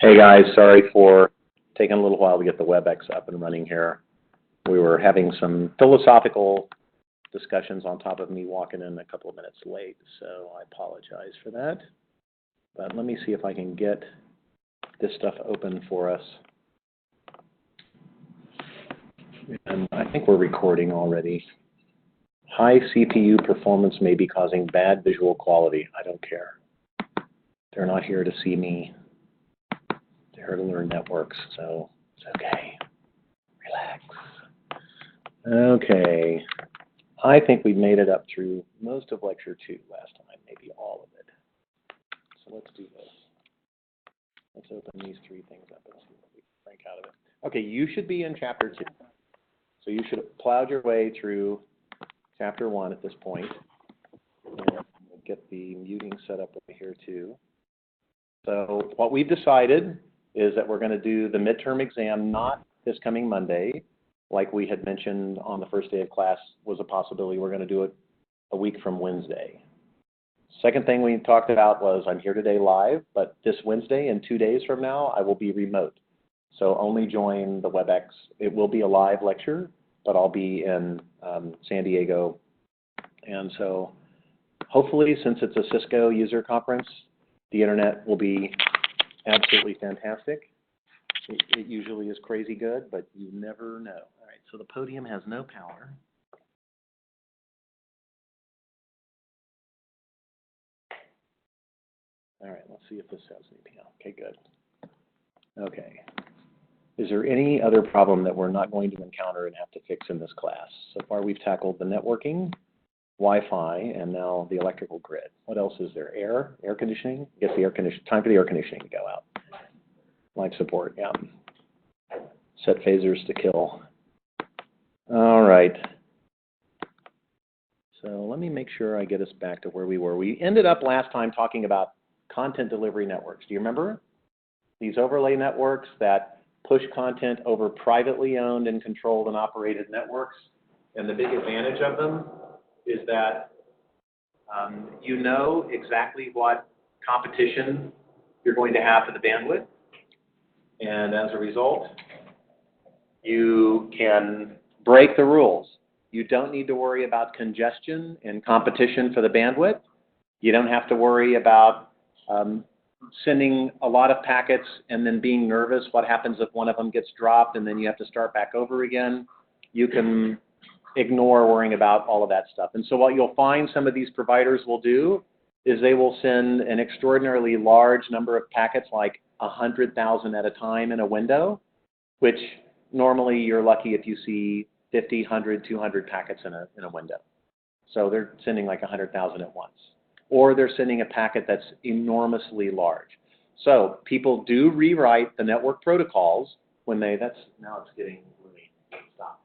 Hey guys, sorry for taking a little while to get the WebEx up and running here. We were having some philosophical discussions on top of me walking in a couple of minutes late, so I apologize for that. But let me see if I can get this stuff open for us. And I think we're recording already. High CPU performance may be causing bad visual quality. I don't care. They're not here to see me. They're here to learn networks, so it's okay. Relax. Okay. I think we made it up through most of lecture 2 last time, maybe all of it. So let's do this. Let's open these 3 things up and see what we can crank out of it. Okay, you should be in chapter 2. So you should have plowed your way through chapter 1 at this point. And we'll get the muting set up over here too. So what we've decided is that we're going to do the midterm exam not this coming Monday, like we had mentioned on the first day of class was a possibility. We're going to do it a week from Wednesday. Second thing we talked about was I'm here today live, but this Wednesday and 2 days from now, I will be remote. So only join the WebEx. It will be a live lecture, but I'll be in San Diego. And so hopefully, since it's a Cisco user conference, the internet will be absolutely fantastic. It usually is crazy good, but you never know. All right, so the podium has no power. All right, let's see if this has any power. Okay, good. Okay. Is there any other problem that we're not going to encounter and have to fix in this class? So far, we've tackled the networking, Wi-Fi, and now the electrical grid. What else is there? Air conditioning? Yes, the air conditioning. Time for the air conditioning to go out. Life support, yeah. Set phasers to kill. All right. So let me make sure I get us back to where we were. We ended up last time talking about content delivery networks. Do you remember? These overlay networks that push content over privately owned and controlled and operated networks. And the big advantage of them is that you know exactly what competition you're going to have for the bandwidth. And as a result, you can break the rules. You don't need to worry about congestion and competition for the bandwidth. You don't have to worry about sending a lot of packets and then being nervous what happens if one of them gets dropped and then you have to start back over again. You can ignore worrying about all of that stuff. And so what you'll find some of these providers will do is they will send an extraordinarily large number of packets, like 100,000 at a time in a window, which normally you're lucky if you see 50, 100, 200 packets in a window. So they're sending like 100,000 at once. Or they're sending a packet that's enormously large. So people do rewrite the network protocols when they, now it's getting really, stop.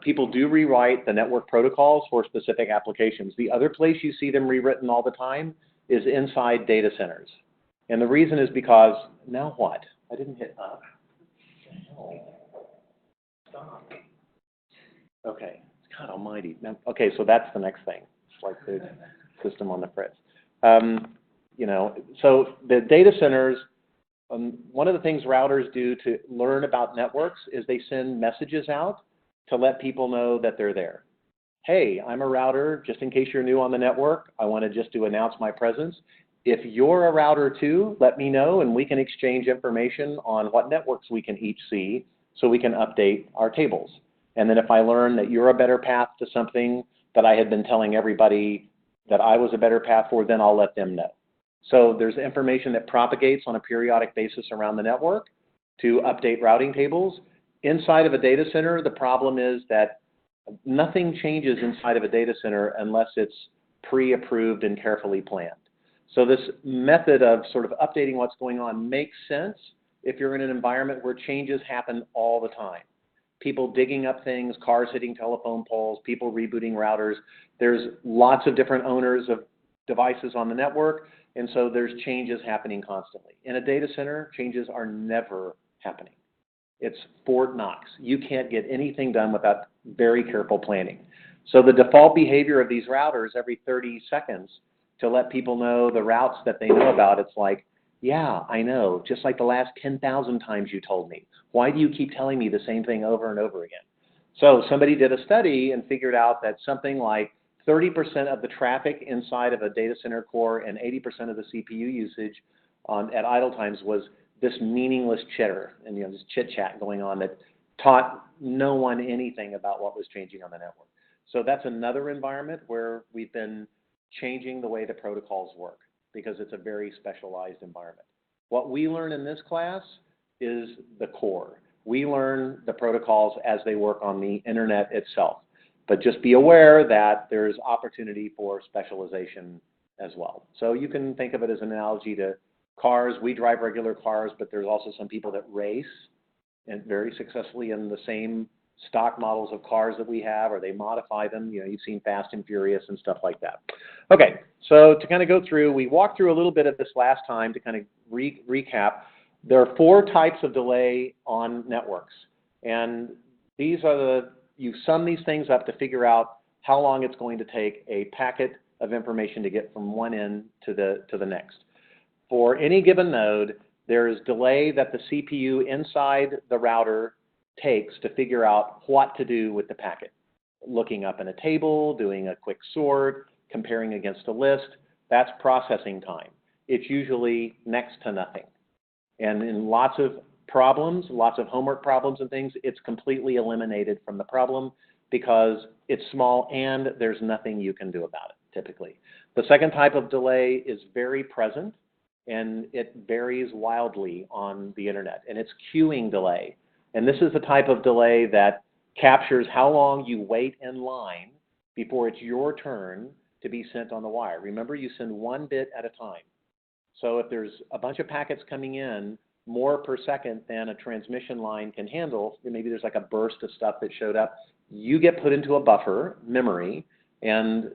People do rewrite the network protocols for specific applications. The other place you see them rewritten all the time is inside data centers. And the reason is because, now what? I didn't hit up. Stop. Okay, God almighty. Now, okay, so that's the next thing. It's like the system on the fritz. You know, so the data centers, one of the things routers do to learn about networks is they send messages out to let people know that they're there. Hey, I'm a router, just in case you're new on the network, I want to just to announce my presence. If you're a router too, let me know and we can exchange information on what networks we can each see so we can update our tables. And then if I learn that you're a better path to something that I had been telling everybody that I was a better path for, then I'll let them know. So there's information that propagates on a periodic basis around the network to update routing tables. Inside of a data center, the problem is that nothing changes inside of a data center unless it's pre-approved and carefully planned. So this method of sort of updating what's going on makes sense if you're in an environment where changes happen all the time. People digging up things, cars hitting telephone poles, people rebooting routers. There's lots of different owners of devices on the network, and so there's changes happening constantly. In a data center, changes are never happening. It's Fort Knox. You can't get anything done without very careful planning. So the default behavior of these routers every 30 seconds to let people know the routes that they know about, it's like, Yeah, I know, just like the last 10,000 times you told me. Why do you keep telling me the same thing over and over again? So somebody did a study and figured out that something like 30% of the traffic inside of a data center core and 80% of the CPU usage at idle times was this meaningless chitter and this chit chat going on that taught no one anything about what was changing on the network. So that's another environment where we've been changing the way the protocols work because it's a very specialized environment. What we learn in this class is the core. We learn the protocols as they work on the internet itself. But just be aware that there's opportunity for specialization as well. So you can think of it as an analogy to cars. We drive regular cars, but there's also some people that race and very successfully in the same stock models of cars that we have, or they modify them. You've seen Fast and Furious and stuff like that. Okay, so to kind of go through, we walked through a little bit of this last time to kind of recap. There are 4 types of delay on networks, and these are you sum these things up to figure out how long it's going to take a packet of information to get from one end to the next. For any given node, there is delay that the CPU inside the router takes to figure out what to do with the packet. Looking up in a table, doing a quick sort, comparing against a list, that's processing time. It's usually next to nothing. And in lots of problems, lots of homework problems and things, it's completely eliminated from the problem because it's small and there's nothing you can do about it, typically. The second type of delay is very present, and it varies wildly on the internet, and it's queuing delay. And this is the type of delay that captures how long you wait in line before it's your turn to be sent on the wire. Remember, you send 1 bit at a time. So if there's a bunch of packets coming in, more per second than a transmission line can handle, maybe there's like a burst of stuff that showed up, you get put into a buffer, memory, and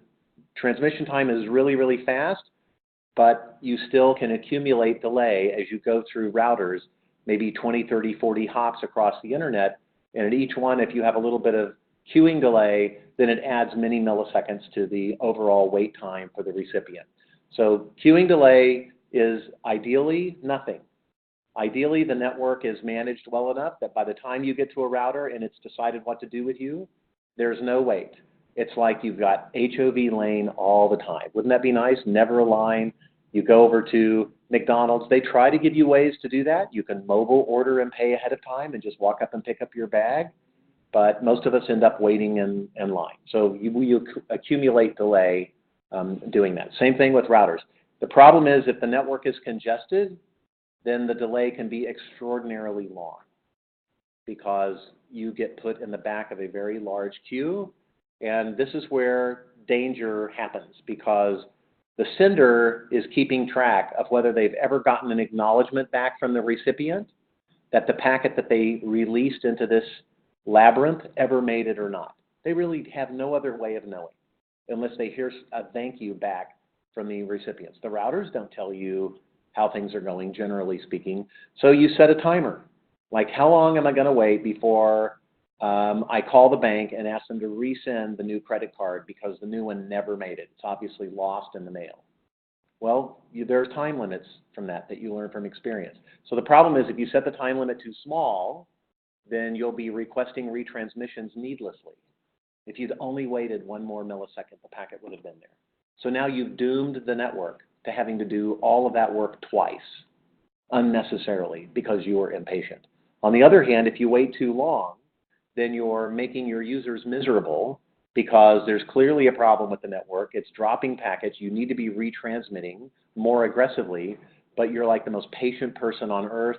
transmission time is really, really fast, but you still can accumulate delay as you go through routers, maybe 20, 30, 40 hops across the internet, and at each one, if you have a little bit of queuing delay, then it adds many milliseconds to the overall wait time for the recipient. So queuing delay is ideally nothing. Ideally, the network is managed well enough that by the time you get to a router and it's decided what to do with you, there's no wait. It's like you've got HOV lane all the time. Wouldn't that be nice? Never a line. You go over to McDonald's. They try to give you ways to do that. You can mobile order and pay ahead of time and just walk up and pick up your bag. But most of us end up waiting in line. So you accumulate delay doing that. Same thing with routers. The problem is if the network is congested, then the delay can be extraordinarily long because you get put in the back of a very large queue. And this is where danger happens because the sender is keeping track of whether they've ever gotten an acknowledgement back from the recipient that the packet that they released into this labyrinth ever made it or not. They really have no other way of knowing unless they hear a thank you back from the recipients. The routers don't tell you how things are going, generally speaking. So you set a timer. Like, how long am I going to wait before I call the bank and ask them to resend the new credit card because the new one never made it? It's obviously lost in the mail. Well, there are time limits from that you learn from experience. So the problem is if you set the time limit too small, then you'll be requesting retransmissions needlessly. If you'd only waited 1 more millisecond, the packet would have been there. So now you've doomed the network to having to do all of that work twice, unnecessarily, because you were impatient. On the other hand, if you wait too long, then you're making your users miserable because there's clearly a problem with the network. It's dropping packets. You need to be retransmitting more aggressively, but you're like the most patient person on earth.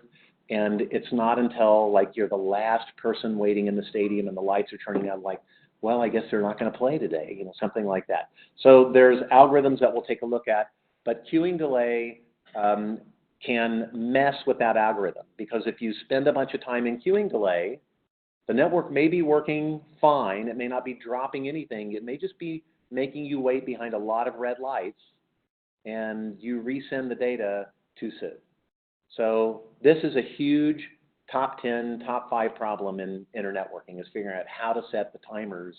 And it's not until like you're the last person waiting in the stadium and the lights are turning on, like, well, I guess they're not going to play today, something like that. So there's algorithms that we'll take a look at, but queuing delay can mess with that algorithm because if you spend a bunch of time in queuing delay, the network may be working fine. It may not be dropping anything. It may just be making you wait behind a lot of red lights, and you resend the data too soon. So this is a huge top 10, top 5 problem in internetworking, is figuring out how to set the timers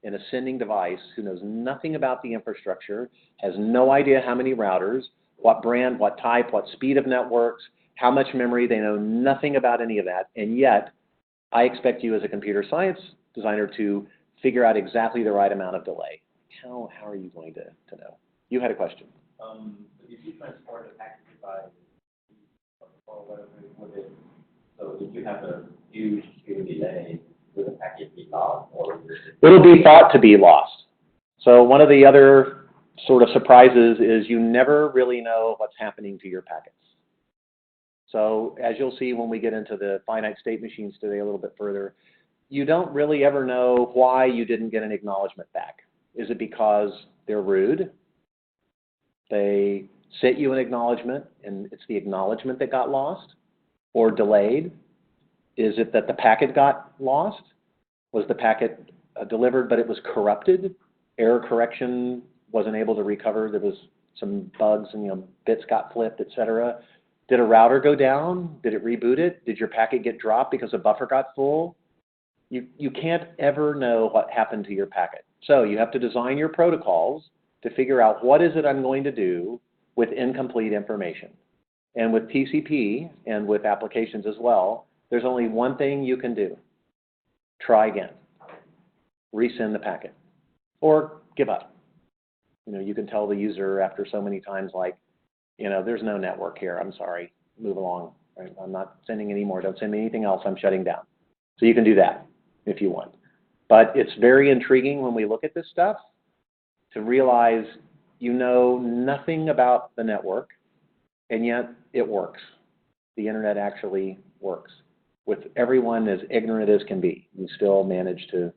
in a sending device who knows nothing about the infrastructure, has no idea how many routers, what brand, what type, what speed of networks, how much memory. They know nothing about any of that. And yet, I expect you as a computer science designer to figure out exactly the right amount of delay. How are you going to know? You had a question. If you transport a packet by or whatever with it, so if you have a huge delay, will the packet be lost or? It'll be thought to be lost. So one of the other sort of surprises is you never really know what's happening to your packets. So as you'll see when we get into the finite state machines today a little bit further, you don't really ever know why you didn't get an acknowledgement back. Is it because they're rude? They sent you an acknowledgement and it's the acknowledgement that got lost or delayed? Is it that the packet got lost? Was the packet delivered but it was corrupted? Error correction wasn't able to recover. There was some bugs and bits got flipped, etc. Did a router go down? Did it reboot it? Did your packet get dropped because a buffer got full? You can't ever know what happened to your packet. So you have to design your protocols to figure out what is it I'm going to do with incomplete information. And with TCP and with applications as well, there's only one thing you can do. Try again. Resend the packet. Or give up. You can tell the user after so many times, like, there's no network here. I'm sorry. Move along. Right? I'm not sending any more. Don't send me anything else. I'm shutting down. So you can do that if you want. But it's very intriguing when we look at this stuff to realize you know nothing about the network, and yet it works. The internet actually works. With everyone as ignorant as can be, you still manage to.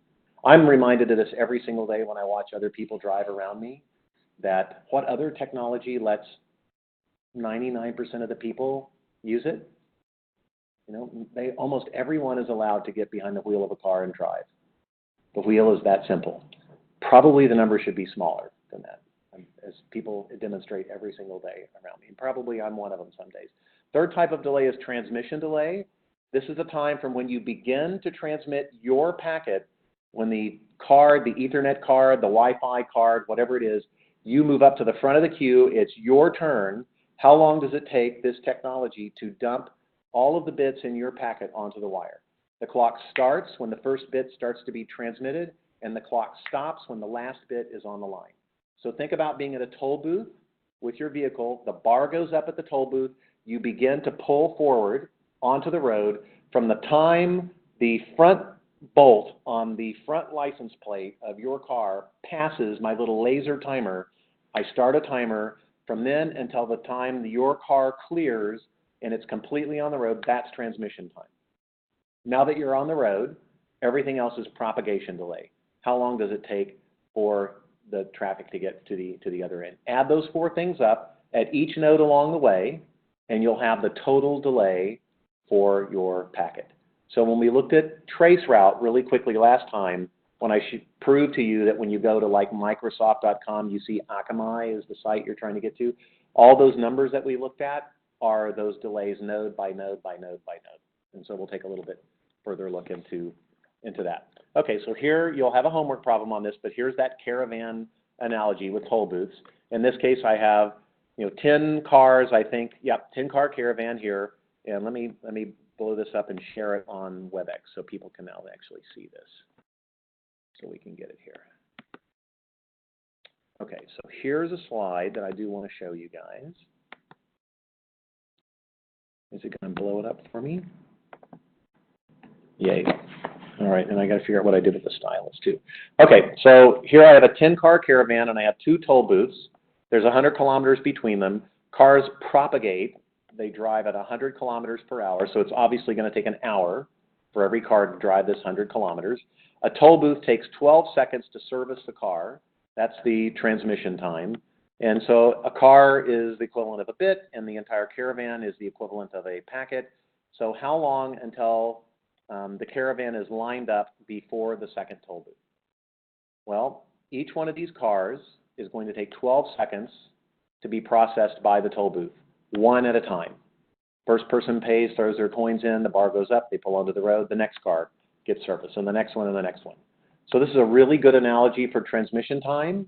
I'm reminded of this every single day when I watch other people drive around me, that what other technology lets 99% of the people use it? Almost everyone is allowed to get behind the wheel of a car and drive. The wheel is that simple. Probably the number should be smaller than that, as people demonstrate every single day around me. And probably I'm one of them some days. Third type of delay is transmission delay. This is the time from when you begin to transmit your packet, when the card, the Ethernet card, the Wi-Fi card, whatever it is, you move up to the front of the queue, it's your turn. How long does it take this technology to dump all of the bits in your packet onto the wire? The clock starts when the first bit starts to be transmitted, and the clock stops when the last bit is on the line. So think about being at a toll booth with your vehicle. The bar goes up at the toll booth. You begin to pull forward onto the road from the time the front bolt on the front license plate of your car passes my little laser timer. I start a timer from then until the time your car clears and it's completely on the road. That's transmission time. Now that you're on the road, everything else is propagation delay. How long does it take for the traffic to get to the other end? Add those four things up at each node along the way, and you'll have the total delay for your packet. So when we looked at traceroute really quickly last time, when I proved to you that when you go to like Microsoft.com, you see Akamai is the site you're trying to get to, all those numbers that we looked at are those delays node by node by node by node. And so we'll take a little bit further look into that. Okay, so here you'll have a homework problem on this, but here's that caravan analogy with toll booths. In this case, I have 10 cars, I think, yep, 10-car caravan here. And let me blow this up and share it on WebEx so people can now actually see this. So we can get it here. Okay, so here's a slide that I do want to show you guys. Is it going to blow it up for me? Yay. All right, and I got to figure out what I did with the stylus too. Okay, so here I have a 10-car caravan and I have 2 toll booths. There's 100 kilometers between them. Cars propagate. They drive at 100 kilometers per hour, so it's obviously going to take an hour for every car to drive this 100 kilometers. A toll booth takes 12 seconds to service the car. That's the transmission time. And so a car is the equivalent of a bit, and the entire caravan is the equivalent of a packet. So how long until the caravan is lined up before the second toll booth? Well, each one of these cars is going to take 12 seconds to be processed by the toll booth, one at a time. First person pays, throws their coins in, the bar goes up, they pull onto the road, the next car gets service, and the next one and the next one. So this is a really good analogy for transmission time,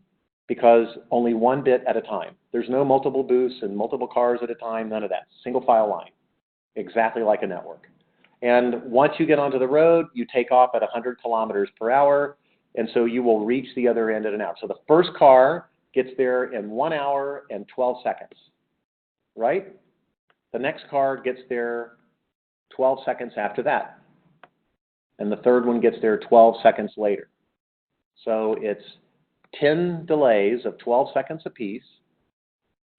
because only one bit at a time. There's no multiple booths and multiple cars at a time, none of that. Single file line, exactly like a network. And once you get onto the road, you take off at 100 kilometers per hour, and so you will reach the other end at an hour. So the first car gets there in 1 hour and 12 seconds, right? The next car gets there 12 seconds after that. And the third one gets there 12 seconds later. So it's 10 delays of 12 seconds apiece,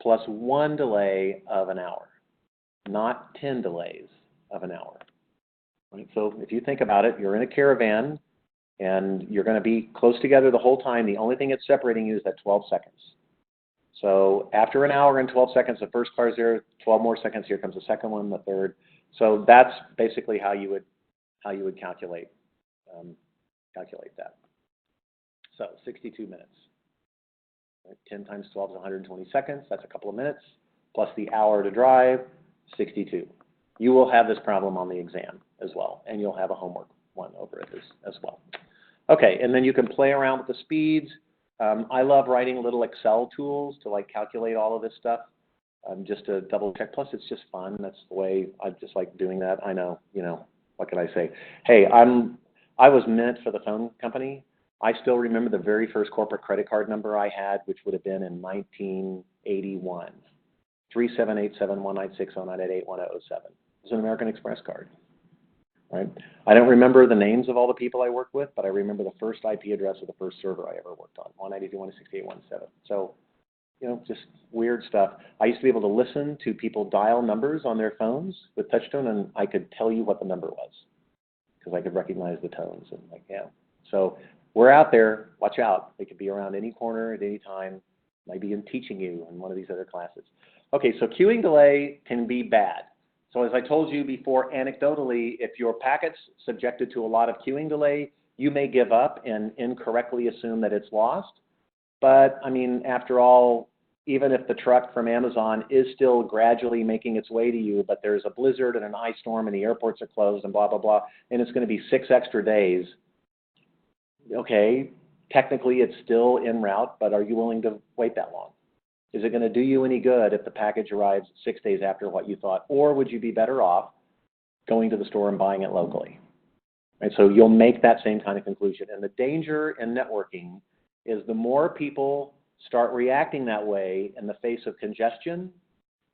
plus 1 delay of an hour, not 10 delays of an hour. Right? So if you think about it, you're in a caravan, and you're going to be close together the whole time. The only thing that's separating you is that 12 seconds. So after an hour and 12 seconds, the first car's there, 12 more seconds, here comes the second one, the third. So that's basically how you would calculate that. So 62 minutes. Right? 10 times 12 is 120 seconds. That's a couple of minutes, plus the hour to drive, 62. You will have this problem on the exam as well, and you'll have a homework one over it as well. Okay, and then you can play around with the speeds. I love writing little Excel tools to like calculate all of this stuff, just to double check. Plus, it's just fun. That's the way I just like doing that. I know, what can I say? Hey, I was meant for the phone company. I still remember the very first corporate credit card number I had, which would have been in 1981. 378719609881007. It was an American Express card. Right? I don't remember the names of all the people I worked with, but I remember the first IP address of the first server I ever worked on, 192.168.1.7. So, just weird stuff. I used to be able to listen to people dial numbers on their phones with touchtone, and I could tell you what the number was because I could recognize the tones. And so we're out there. Watch out. They could be around any corner at any time. Maybe in teaching you in one of these other classes. Okay, so queuing delay can be bad. So as I told you before, anecdotally, if your packet's subjected to a lot of queuing delay, you may give up and incorrectly assume that it's lost. But, I mean, after all, even if the truck from Amazon is still gradually making its way to you, but there's a blizzard and an ice storm and the airports are closed and blah, blah, blah, and it's going to be 6 extra days, okay, technically it's still en route, but are you willing to wait that long? Is it going to do you any good if the package arrives 6 days after what you thought? Or would you be better off going to the store and buying it locally? Right, so you'll make that same kind of conclusion. And the danger in networking is the more people start reacting that way in the face of congestion,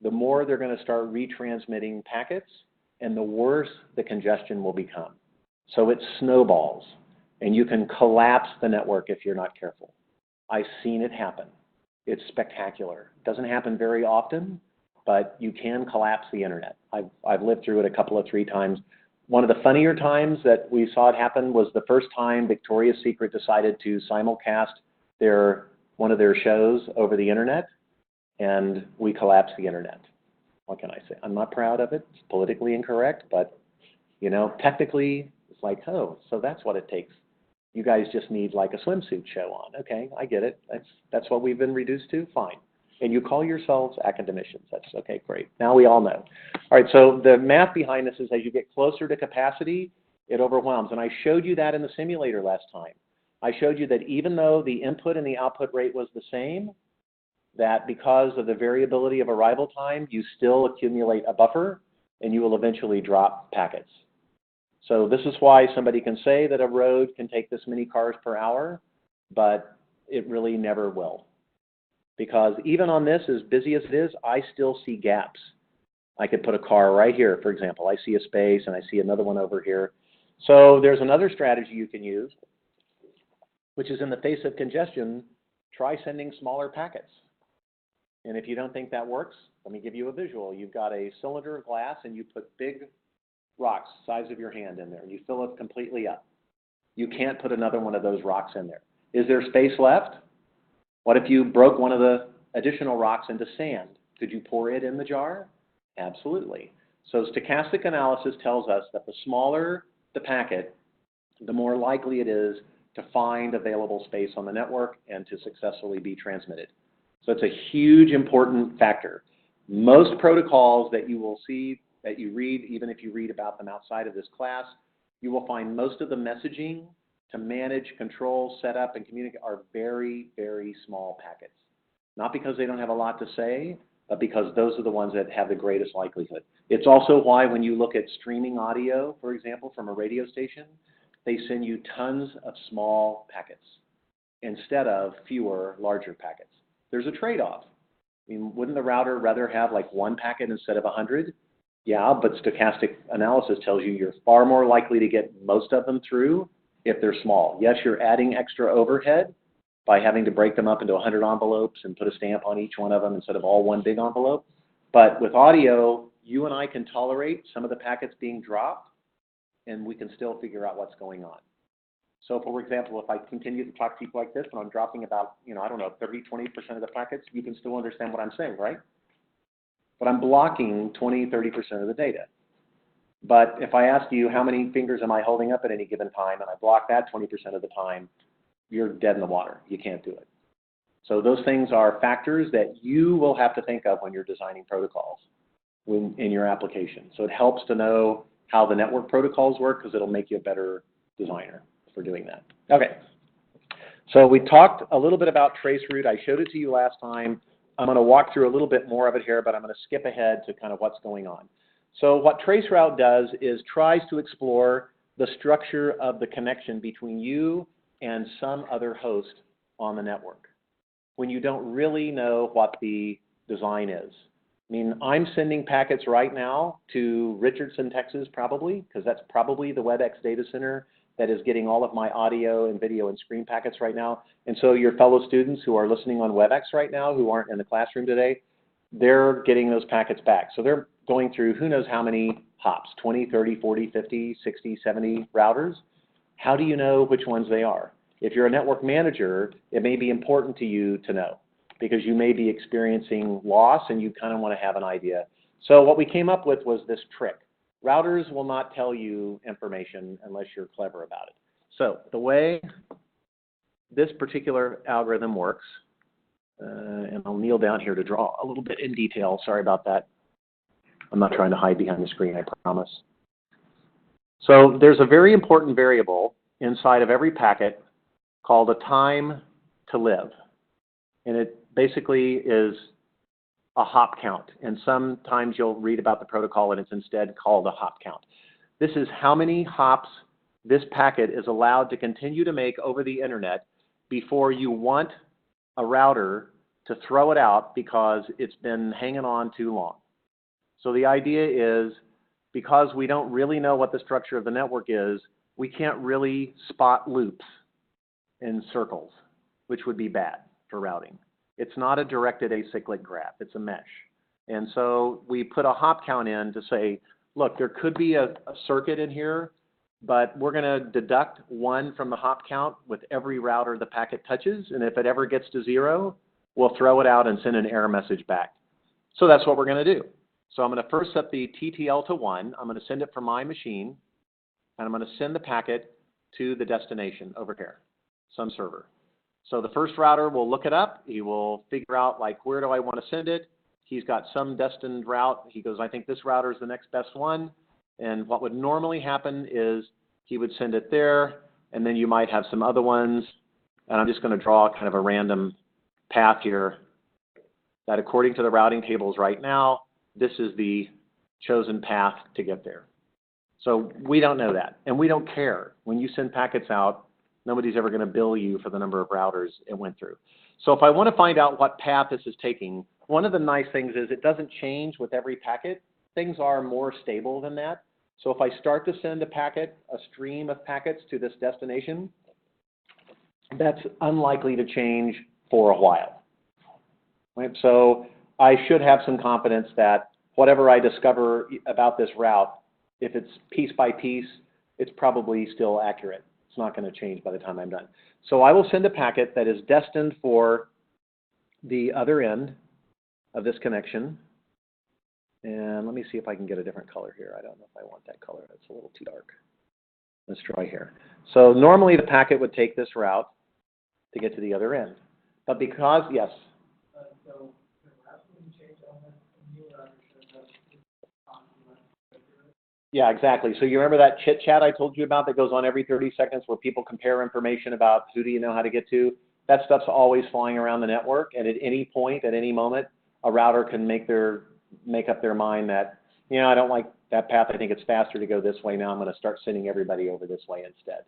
the more they're going to start retransmitting packets, and the worse the congestion will become. So it snowballs, and you can collapse the network if you're not careful. I've seen it happen. It's spectacular. It doesn't happen very often, but you can collapse the internet. I've lived through it a couple of 3 times. One of the funnier times that we saw it happen was the first time Victoria's Secret decided to simulcast one of their shows over the internet, and we collapsed the internet. What can I say? I'm not proud of it. It's politically incorrect, but technically it's like, oh, so that's what it takes. You guys just need like a swimsuit show on. Okay, I get it. That's what we've been reduced to. Fine. And you call yourselves academicians. That's okay, great. Now we all know. All right, so the math behind this is as you get closer to capacity, it overwhelms. And I showed you that in the simulator last time. I showed you that even though the input and the output rate was the same, that because of the variability of arrival time, you still accumulate a buffer and you will eventually drop packets. So this is why somebody can say that a road can take this many cars per hour, but it really never will. Because even on this, as busy as it is, I still see gaps. I could put a car right here, for example. I see a space and I see another one over here. So there's another strategy you can use, which is in the face of congestion, try sending smaller packets. And if you don't think that works, let me give you a visual. You've got a cylinder of glass and you put big rocks, size of your hand in there. You fill it completely up. You can't put another one of those rocks in there. Is there space left? What if you broke one of the additional rocks into sand? Could you pour it in the jar? Absolutely. So stochastic analysis tells us that the smaller the packet, the more likely it is to find available space on the network and to successfully be transmitted. So it's a huge important factor. Most protocols that you will see, that you read, even if you read about them outside of this class, you will find most of the messaging to manage, control, set up, and communicate are very, very small packets. Not because they don't have a lot to say, but because those are the ones that have the greatest likelihood. It's also why when you look at streaming audio, for example, from a radio station, they send you tons of small packets instead of fewer, larger packets. There's a trade-off. I mean, wouldn't the router rather have like one packet instead of 100? Yeah, but stochastic analysis tells you you're far more likely to get most of them through if they're small. Yes, you're adding extra overhead by having to break them up into 100 envelopes and put a stamp on each one of them instead of all one big envelope. But with audio, you and I can tolerate some of the packets being dropped, and we can still figure out what's going on. So for example, if I continue to talk to people like this and I'm dropping about, I don't know, 30, 20% of the packets, you can still understand what I'm saying, right? But I'm blocking 20, 30% of the data. But if I ask you how many fingers am I holding up at any given time, and I block that 20% of the time, you're dead in the water. You can't do it. So those things are factors that you will have to think of when you're designing protocols in your application. So it helps to know how the network protocols work because it'll make you a better designer for doing that. Okay. So we talked a little bit about traceroute. I showed it to you last time. I'm going to walk through a little bit more of it here, but I'm going to skip ahead to kind of what's going on. So what traceroute does is tries to explore the structure of the connection between you and some other host on the network when you don't really know what the design is. I mean, I'm sending packets right now to Richardson, Texas, probably, because that's probably the WebEx data center that is getting all of my audio and video and screen packets right now. And so your fellow students who are listening on WebEx right now, who aren't in the classroom today, they're getting those packets back. So they're going through who knows how many hops, 20, 30, 40, 50, 60, 70 routers. How do you know which ones they are? If you're a network manager, it may be important to you to know because you may be experiencing loss and you kind of want to have an idea. So what we came up with was this trick. Routers will not tell you information unless you're clever about it. So the way this particular algorithm works, and I'll kneel down here to draw a little bit in detail. Sorry about that. I'm not trying to hide behind the screen, I promise. So there's a very important variable inside of every packet called a time to live. And it basically is a hop count. And sometimes you'll read about the protocol and it's instead called a hop count. This is how many hops this packet is allowed to continue to make over the internet before you want a router to throw it out because it's been hanging on too long. So the idea is because we don't really know what the structure of the network is, we can't really spot loops in circles, which would be bad for routing. It's not a directed acyclic graph, it's a mesh. And so we put a hop count in to say, look, there could be a circuit in here, but we're going to deduct 1 from the hop count with every router the packet touches, and if it ever gets to 0, we'll throw it out and send an error message back. So that's what we're going to do. So I'm going to first set the TTL to 1. I'm going to send it from my machine, and I'm going to send the packet to the destination over here, some server. So the first router will look it up. He will figure out, like, where do I want to send it? He's got some destined route. He goes, I think this router is the next best one. And what would normally happen is he would send it there, and then you might have some other ones. And I'm just going to draw kind of a random path here that according to the routing tables right now, this is the chosen path to get there. So we don't know that, and we don't care. When you send packets out, nobody's ever going to bill you for the number of routers it went through. So if I want to find out what path this is taking, one of the nice things is it doesn't change with every packet. Things are more stable than that. So if I start to send a packet, a stream of packets to this destination, that's unlikely to change for a while. Right? So I should have some confidence that whatever I discover about this route, if it's piece by piece, it's probably still accurate. It's not going to change by the time I'm done. So I will send a packet that is destined for the other end of this connection. And let me see if I can get a different color here. I don't know if I want that color. It's a little too dark. Let's try here. So normally the packet would take this route to get to the other end. But because, yes? So the route wouldn't change on the new router should have Yeah, exactly. So you remember that chit chat I told you about that goes on every 30 seconds where people compare information about who do you know how to get to? That stuff's always flying around the network, and at any point, at any moment, a router can make up their mind that, you know, I don't like that path. I think it's faster to go this way. Now I'm going to start sending everybody over this way instead.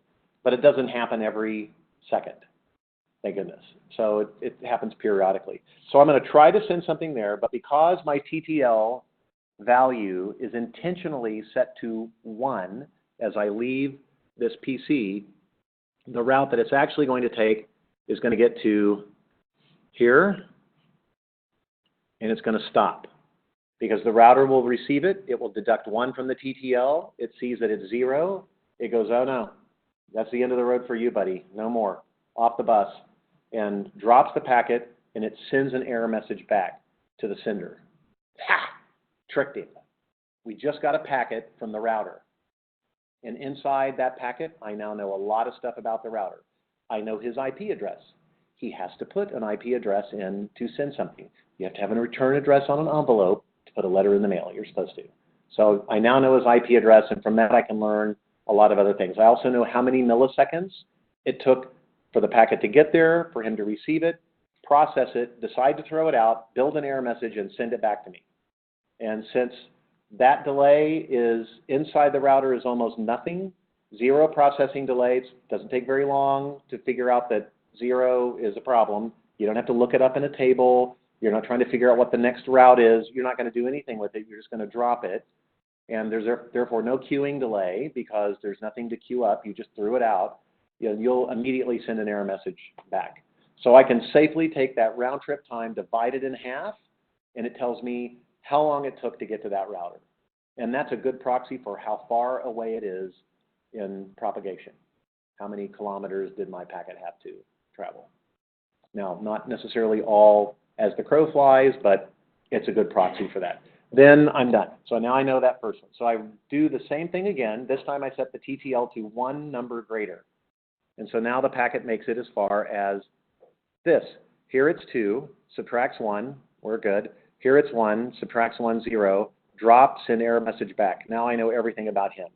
But it doesn't happen every second, thank goodness. So it happens periodically. So I'm going to try to send something there, but because my TTL value is intentionally set to 1 as I leave this PC, the route that it's actually going to take is going to get to here, and it's going to stop. Because the router will receive it, it will deduct 1 from the TTL, it sees that it's 0, it goes, oh no, that's the end of the road for you, buddy, no more, off the bus, and drops the packet, and it sends an error message back to the sender. Ha! Tricked him. We just got a packet from the router. And inside that packet, I now know a lot of stuff about the router. I know his IP address. He has to put an IP address in to send something. You have to have a return address on an envelope to put a letter in the mail. You're supposed to. So I now know his IP address, and from that I can learn a lot of other things. I also know how many milliseconds it took for the packet to get there, for him to receive it, process it, decide to throw it out, build an error message, and send it back to me. And since that delay is inside the router is almost nothing, 0 processing delays, doesn't take very long to figure out that 0 is a problem. You don't have to look it up in a table. You're not trying to figure out what the next route is. You're not going to do anything with it. You're just going to drop it. And there's therefore no queuing delay because there's nothing to queue up. You just threw it out. You'll immediately send an error message back. So I can safely take that round trip time, divide it in half, and it tells me how long it took to get to that router. And that's a good proxy for how far away it is in propagation. How many kilometers did my packet have to travel? Now, not necessarily all as the crow flies, but it's a good proxy for that. Then I'm done. So now I know that first one. So I do the same thing again. This time I set the TTL to 1 number greater. And so now the packet makes it as far as this. Here it's 2, subtracts 1, we're good. Here it's 1, subtracts 1, 0, drop, send error message back. Now I know everything about him.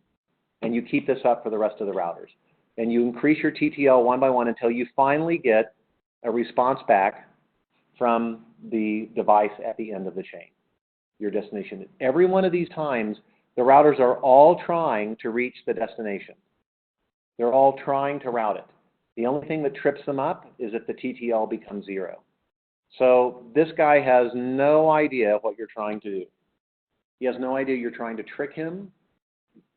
And you keep this up for the rest of the routers. And you increase your TTL 1 by 1 until you finally get a response back from the device at the end of the chain, your destination. Every one of these times, the routers are all trying to reach the destination. They're all trying to route it. The only thing that trips them up is if the TTL becomes 0. So this guy has no idea what you're trying to do. He has no idea you're trying to trick him.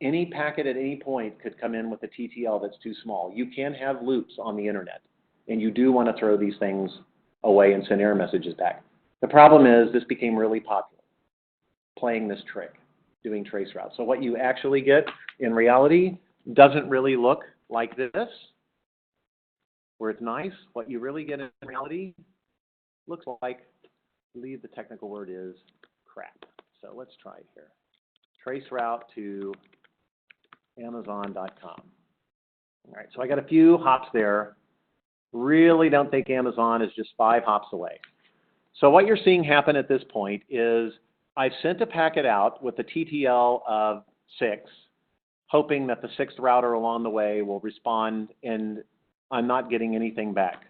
Any packet at any point could come in with a TTL that's too small. You can have loops on the internet, and you do want to throw these things away and send error messages back. The problem is this became really popular, playing this trick, doing trace routes. So what you actually get in reality doesn't really look like this, where it's nice. What you really get in reality looks like, I believe the technical word is crap. So let's try it here. Trace route to Amazon.com. All right, so I got a few hops there. Really don't think Amazon is just 5 hops away. So what you're seeing happen at this point is I've sent a packet out with a TTL of 6, hoping that the 6th router along the way will respond, and I'm not getting anything back.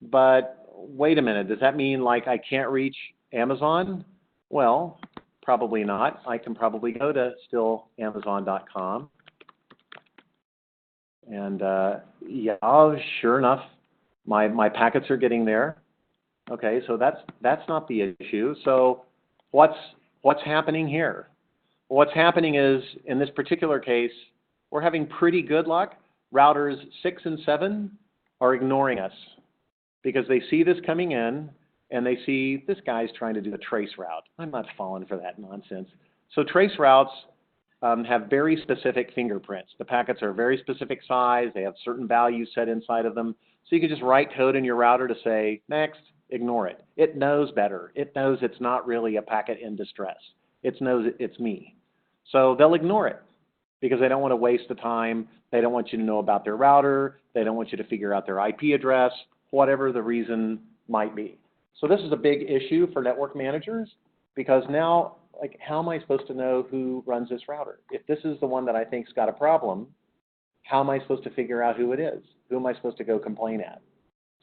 But wait a minute, does that mean like I can't reach Amazon? Well, probably not. I can probably go to still Amazon.com. And yeah, sure enough, my packets are getting there. Okay, so that's not the issue. So what's happening here? What's happening is, in this particular case, we're having pretty good luck. Routers 6 and 7 are ignoring us because they see this coming in and they see this guy's trying to do a trace route. I'm not falling for that nonsense. So trace routes have very specific fingerprints. The packets are very specific size. They have certain values set inside of them. So you can just write code in your router to say, next, ignore it. It knows better. It knows it's not really a packet in distress. It knows it's me. So they'll ignore it because they don't want to waste the time. They don't want you to know about their router. They don't want you to figure out their IP address, whatever the reason might be. So this is a big issue for network managers Because now, like, how am I supposed to know who runs this router? If this is the one that I think's got a problem, how am I supposed to figure out who it is? Who am I supposed to go complain at?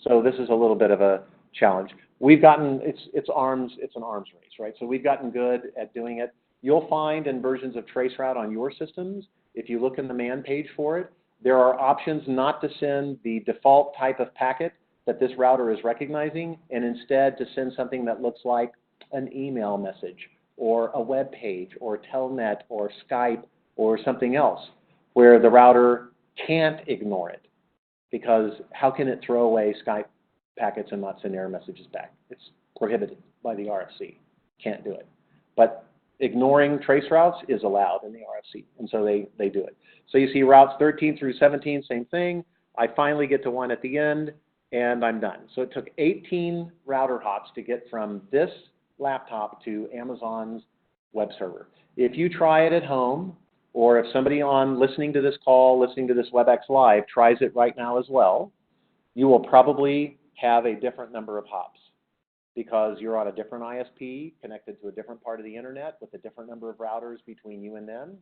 So this is a little bit of a challenge. We've gotten, it's an arms race, right? So we've gotten good at doing it. You'll find in versions of traceroute on your systems, if you look in the man page for it, there are options not to send the default type of packet that this router is recognizing, and instead to send something that looks like an email message or a web page or Telnet or Skype or something else, where the router can't ignore it. Because how can it throw away Skype packets and not send error messages back? It's prohibited by the RFC. Can't do it. But ignoring trace routes is allowed in the RFC, and so they do it. So you see routes 13 through 17, same thing. I finally get to one at the end, and I'm done. So it took 18 router hops to get from this laptop to Amazon's web server. If you try it at home, or if somebody on listening to this call, listening to this WebEx Live, tries it right now as well, you will probably have a different number of hops because you're on a different ISP connected to a different part of the internet with a different number of routers between you and them.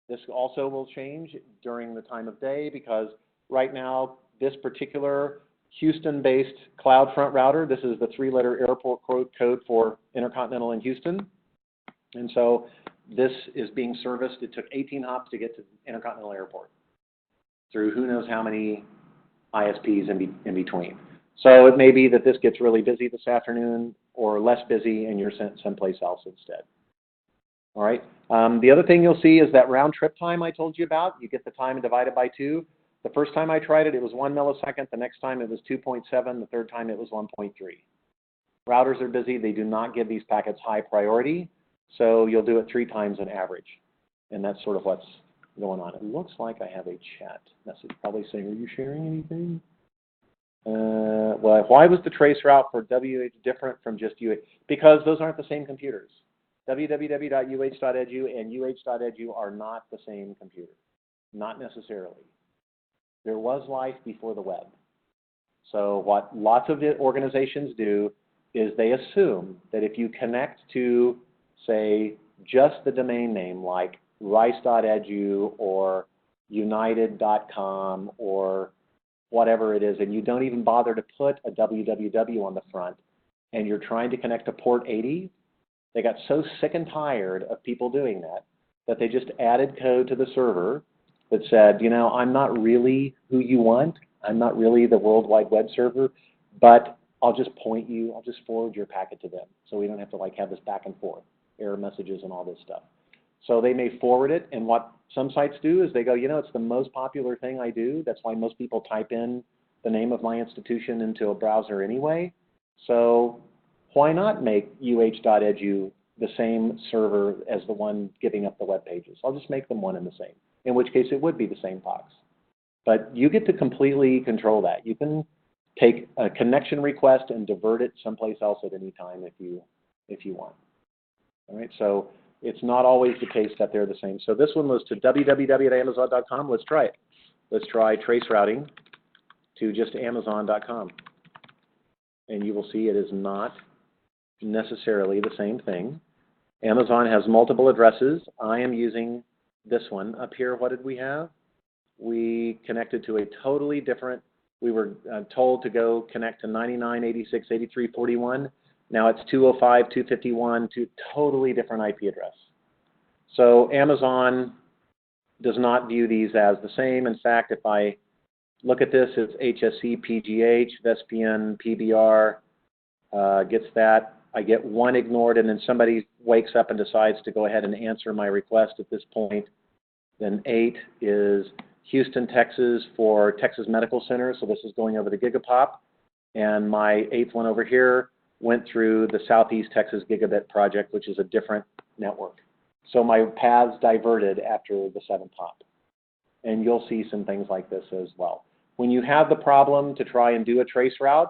This also will change during the time of day because right now, this particular Houston-based CloudFront router, this is the 3-letter airport code for Intercontinental in Houston. And so this is being serviced. It took 18 hops to get to Intercontinental Airport through who knows how many ISPs in between. So it may be that this gets really busy this afternoon or less busy and you're sent someplace else instead. All right. The other thing you'll see is that round trip time I told you about. You get the time divided by 2. The first time I tried it, it was 1 millisecond. The next time it was 2.7. The third time it was 1.3. Routers are busy. They do not give these packets high priority. So you'll do it 3 times on average. And that's sort of what's going on. It looks like I have a chat message probably saying, are you sharing anything? Well, why was the trace route for WH different from just UH? Because those aren't the same computers. www.uh.edu and uh.edu are not the same computer. Not necessarily. There was life before the web. So what lots of organizations do is they assume that if you connect to, say, just the domain name like rice.edu or united.com or whatever it is, and you don't even bother to put a www on the front, and you're trying to connect to port 80, they got so sick and tired of people doing that, that they just added code to the server that said, you know, I'm not really who you want. I'm not really the World Wide Web server, but I'll just point you, I'll just forward your packet to them. So we don't have to like have this back and forth, error messages and all this stuff. So they may forward it, and what some sites do is they go, you know, it's the most popular thing I do. That's why most people type in the name of my institution into a browser anyway. So why not make uh.edu the same server as the one giving up the web pages? I'll just make them one and the same, in which case it would be the same box. But you get to completely control that. You can take a connection request and divert it someplace else at any time if you want. All right, so it's not always the case that they're the same. So this one was to www.amazon.com. Let's try it. Let's try trace routing to just amazon.com. And you will see it is not necessarily the same thing. Amazon has multiple addresses. I am using this one. Up here, what did we have? We connected to a totally different, we were told to go connect to 99.86.83.41. Now it's 205.251 to totally different IP address. So Amazon does not view these as the same. In fact, if I look at this, it's HSC, PGH, Vespian, PBR, gets that. I get one ignored, and then somebody wakes up and decides to go ahead and answer my request at this point. Then 8 is Houston, Texas for Texas Medical Center. So this is going over the Gigapop. And my 8th one over here went through the Southeast Texas Gigabit project, which is a different network. So my paths diverted after the 7th hop. And you'll see some things like this as well. When you have the problem to try and do a trace route,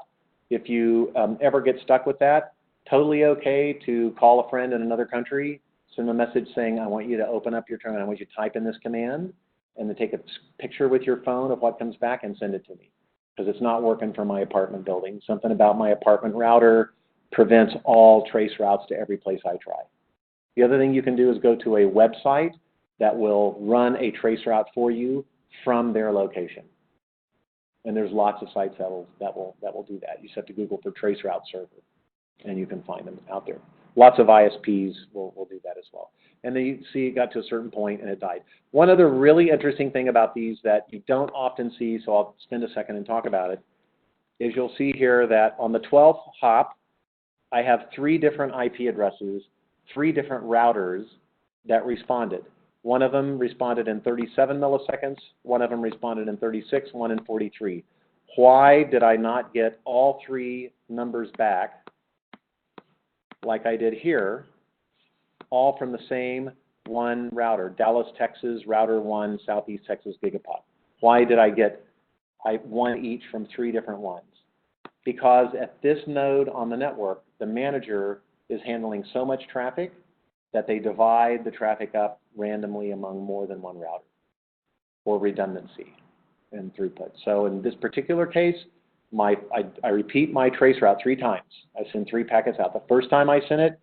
if you ever get stuck with that, totally okay to call a friend in another country, send a message saying, I want you to open up your terminal, I want you to type in this command, and then take a picture with your phone of what comes back and send it to me. Because it's not working for my apartment building. Something about my apartment router prevents all trace routes to every place I try. The other thing you can do is go to a website that will run a trace route for you from their location. And there's lots of sites that will do that. You just have to Google for trace route server, and you can find them out there. Lots of ISPs will do that as well. And then you see it got to a certain point and it died. One other really interesting thing about these that you don't often see, so I'll spend a second and talk about it, is you'll see here that on the 12th hop, I have 3 different IP addresses, 3 different routers that responded. One of them responded in 37 milliseconds, one of them responded in 36, one in 43. Why did I not get all 3 numbers back like I did here, all from the same one router, Dallas, Texas, router 1, Southeast Texas Gigapod? Why did I get one each from 3 different ones? Because at this node on the network, the manager is handling so much traffic that they divide the traffic up randomly among more than one router for redundancy and throughput. So in this particular case, I repeat my trace route 3 times. I send 3 packets out. The first time I sent it,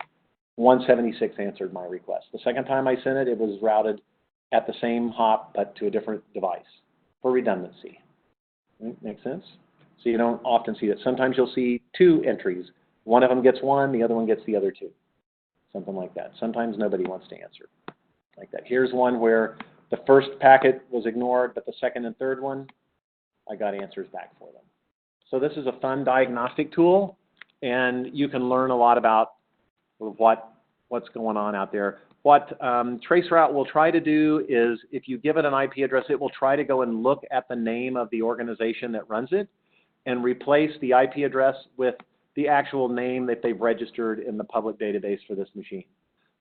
176 answered my request. The second time I sent it, it was routed at the same hop but to a different device for redundancy. Make sense? So you don't often see that. Sometimes you'll see 2 entries. One of them gets 1, the other one gets the other 2. Something like that. Sometimes nobody wants to answer like that. Here's one where the first packet was ignored, but the second and third one, I got answers back for them. So this is a fun diagnostic tool, and you can learn a lot about what's going on out there. What traceroute will try to do is, if you give it an IP address, it will try to go and look at the name of the organization that runs it and replace the IP address with the actual name that they've registered in the public database for this machine.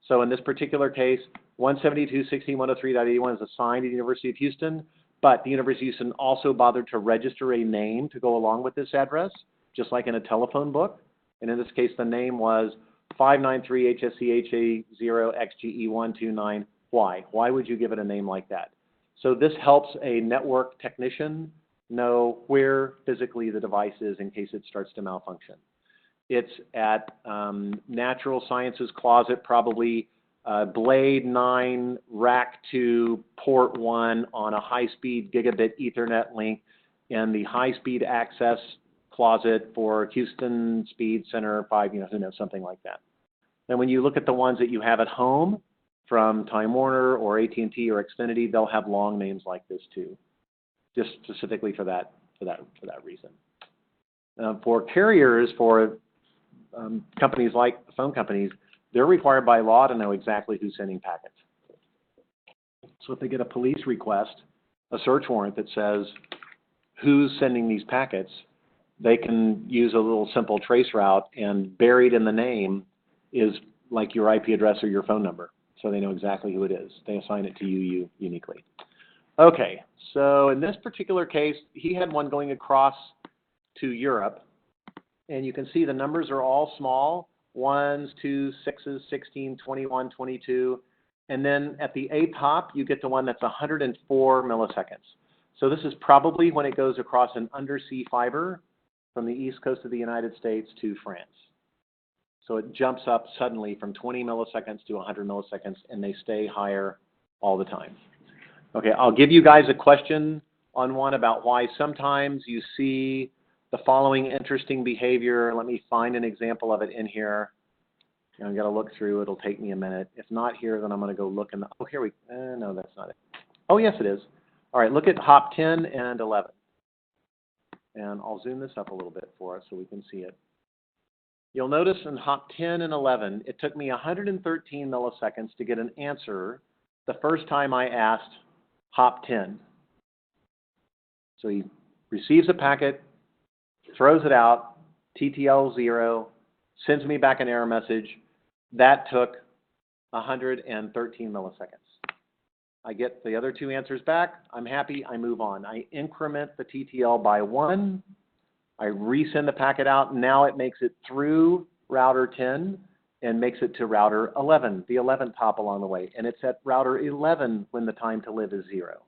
So in this particular case, 172.16.103.81 is assigned to the University of Houston, but the University of Houston also bothered to register a name to go along with this address, just like in a telephone book. And in this case, the name was 593HSCHA0XGE129. Why? Why would you give it a name like that? So this helps a network technician know where physically the device is in case it starts to malfunction. It's at Natural Sciences Closet, probably Blade 9, Rack 2, Port 1 on a high-speed gigabit Ethernet link in the high-speed access closet for Houston Speed Center 5, who knows, something like that. And when you look at the ones that you have at home from Time Warner or AT&T or Xfinity, they'll have long names like this too, just specifically for that reason. For carriers, for companies like phone companies, they're required by law to know exactly who's sending packets. So if they get a police request, a search warrant that says who's sending these packets, they can use a little simple trace route, and buried in the name is like your IP address or your phone number. So they know exactly who it is. They assign it to you uniquely. Okay, so in this particular case, he had one going across to Europe. And you can see the numbers are all small, 1s, 2s, 6s, 16, 21, 22. And then at the 8th hop, you get to one that's 104 milliseconds. So this is probably when it goes across an undersea fiber from the east coast of the United States to France. So it jumps up suddenly from 20 milliseconds to 100 milliseconds, and they stay higher all the time. Okay, I'll give you guys a question on one about why sometimes you see the following interesting behavior. Let me find an example of it in here. I'm going to look through. It'll take me a minute. If not here, then I'm going to go look in the, oh, here we, no, that's not it. Oh, yes, it is. All right, look at hop 10 and 11. And I'll zoom this up a little bit for us so we can see it. You'll notice in hop 10 and 11, it took me 113 milliseconds to get an answer the first time I asked hop 10. So he receives a packet, throws it out, TTL 0, sends me back an error message. That took 113 milliseconds. I get the other 2 answers back. I'm happy. I move on. I increment the TTL by 1. I resend the packet out. Now it makes it through router 10 and makes it to router 11, the 11th hop along the way. And it's at router 11 when the time to live is 0.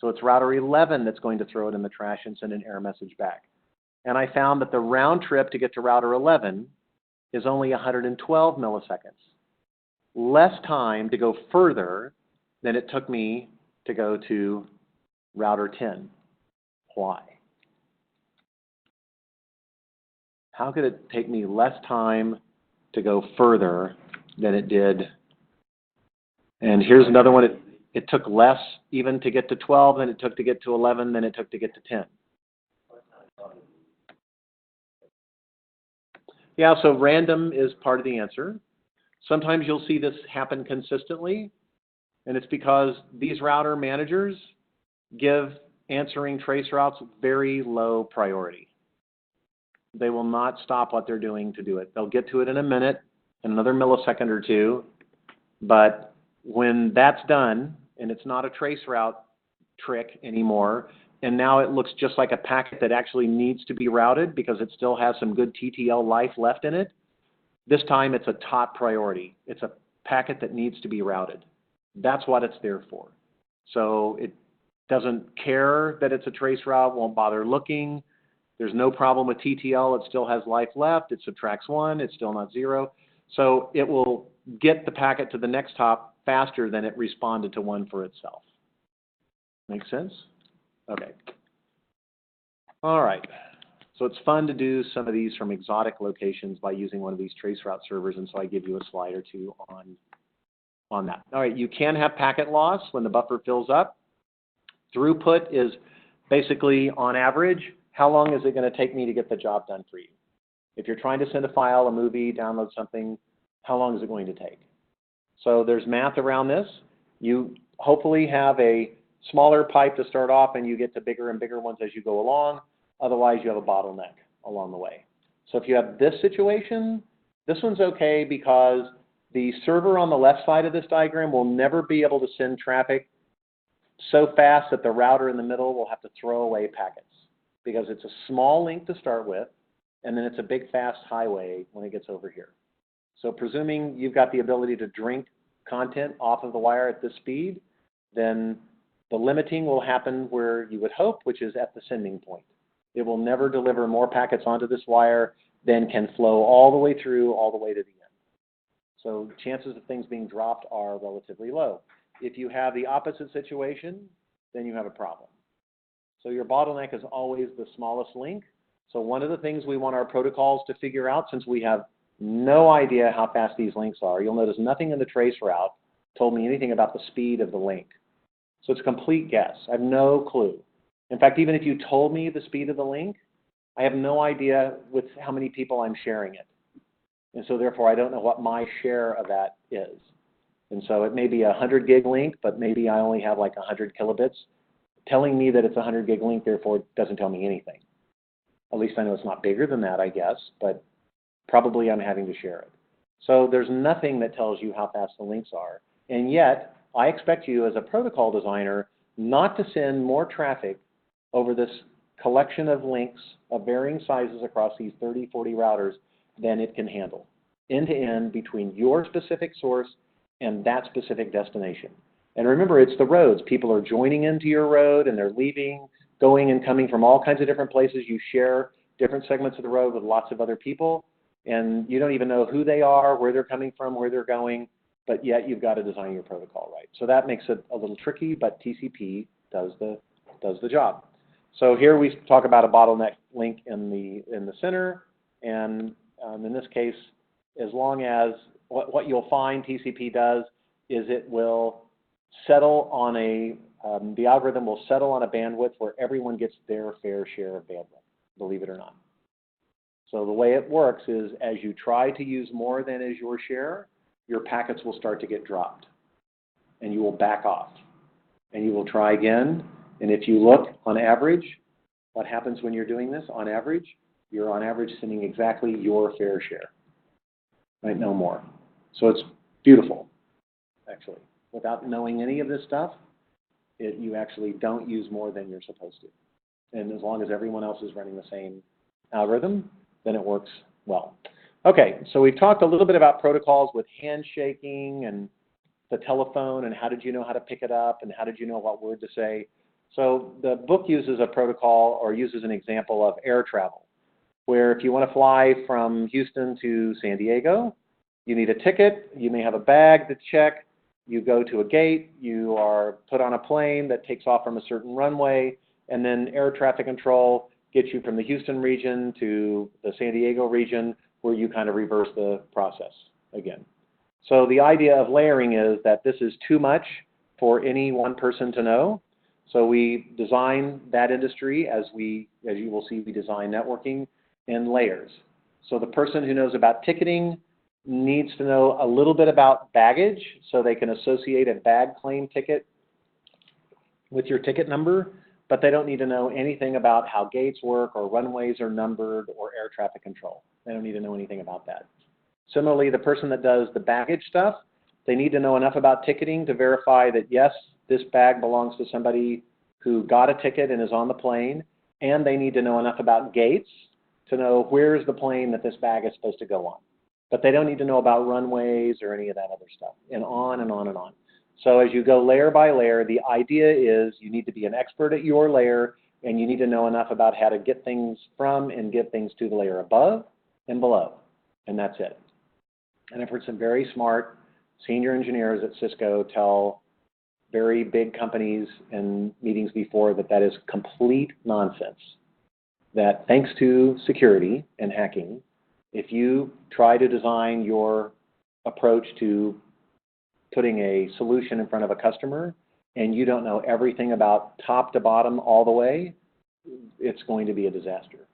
So it's router 11 that's going to throw it in the trash and send an error message back. And I found that the round trip to get to router 11 is only 112 milliseconds. Less time to go further than it took me to go to router 10. Why? How could it take me less time to go further than it did? And here's another one. It took less even to get to 12 than it took to get to 11 than it took to get to 10. Yeah, so random is part of the answer. Sometimes you'll see this happen consistently, and it's because these router managers give answering trace routes very low priority. They will not stop what they're doing to do it. They'll get to it in a minute, in another millisecond or two, but when that's done, and it's not a trace route trick anymore, and now it looks just like a packet that actually needs to be routed because it still has some good TTL life left in it, this time it's a top priority. It's a packet that needs to be routed. That's what it's there for. So it doesn't care that it's a trace route, won't bother looking. There's no problem with TTL. It still has life left. It subtracts 1. It's still not 0. So it will get the packet to the next hop faster than it responded to one for itself. Make sense? Okay. All right. So it's fun to do some of these from exotic locations by using one of these traceroute servers, and so I give you a slide or two on that. All right, you can have packet loss when the buffer fills up. Throughput is basically, on average, how long is it going to take me to get the job done for you? If you're trying to send a file, a movie, download something, how long is it going to take? So there's math around this. You hopefully have a smaller pipe to start off, and you get to bigger and bigger ones as you go along. Otherwise, you have a bottleneck along the way. So if you have this situation, this one's okay because the server on the left side of this diagram will never be able to send traffic so fast that the router in the middle will have to throw away packets because it's a small link to start with, and then it's a big fast highway when it gets over here. So presuming you've got the ability to drink content off of the wire at this speed, then the limiting will happen where you would hope, which is at the sending point. It will never deliver more packets onto this wire than can flow all the way through, all the way to the end. So chances of things being dropped are relatively low. If you have the opposite situation, then you have a problem. So your bottleneck is always the smallest link. So one of the things we want our protocols to figure out, since we have no idea how fast these links are, you'll notice nothing in the trace route told me anything about the speed of the link. So it's a complete guess. I have no clue. In fact, even if you told me the speed of the link, I have no idea with how many people I'm sharing it. And so therefore, I don't know what my share of that is. And so it may be a 100 gig link, but maybe I only have like 100 kilobits. Telling me that it's a 100 gig link, therefore, doesn't tell me anything. At least I know it's not bigger than that, I guess, but probably I'm having to share it. So there's nothing that tells you how fast the links are. And yet, I expect you as a protocol designer not to send more traffic over this collection of links of varying sizes across these 30, 40 routers than it can handle, end to end between your specific source and that specific destination. And remember, it's the roads. People are joining into your road and they're leaving, going and coming from all kinds of different places. You share different segments of the road with lots of other people, and you don't even know who they are, where they're coming from, where they're going, but yet you've got to design your protocol right. So that makes it a little tricky, but TCP does the job. So here we talk about a bottleneck link in the center, and in this case, as long as what you'll find TCP does is it will settle on the algorithm will settle on a bandwidth where everyone gets their fair share of bandwidth, believe it or not. So the way it works is as you try to use more than is your share, your packets will start to get dropped, and you will back off, and you will try again. And if you look on average, what happens when you're doing this? On average, you're on average sending exactly your fair share, right? No more. So it's beautiful, actually. Without knowing any of this stuff, you actually don't use more than you're supposed to. And as long as everyone else is running the same algorithm, then it works well. Okay, so we've talked a little bit about protocols with handshaking and the telephone and how did you know how to pick it up and how did you know what word to say. So the book uses a protocol or uses an example of air travel. where if you want to fly from Houston to San Diego, you need a ticket, you may have a bag to check, you go to a gate, you are put on a plane that takes off from a certain runway, and then air traffic control gets you from the Houston region to the San Diego region, where you kind of reverse the process again. So the idea of layering is that this is too much for any one person to know. So we design that industry as you will see, we design networking in layers. So the person who knows about ticketing needs to know a little bit about baggage, so they can associate a bag claim ticket with your ticket number, but they don't need to know anything about how gates work or runways are numbered or air traffic control. They don't need to know anything about that. Similarly, the person that does the baggage stuff, they need to know enough about ticketing to verify that, yes, this bag belongs to somebody who got a ticket and is on the plane, and they need to know enough about gates to know where's the plane that this bag is supposed to go on. But they don't need to know about runways or any of that other stuff, and on and on and on. So as you go layer by layer, the idea is you need to be an expert at your layer, and you need to know enough about how to get things from and get things to the layer above and below, and that's it. And I've heard some very smart senior engineers at Cisco tell very big companies in meetings before that that is complete nonsense. That thanks to security and hacking, if you try to design your approach to putting a solution in front of a customer and you don't know everything about top to bottom all the way, it's going to be a disaster.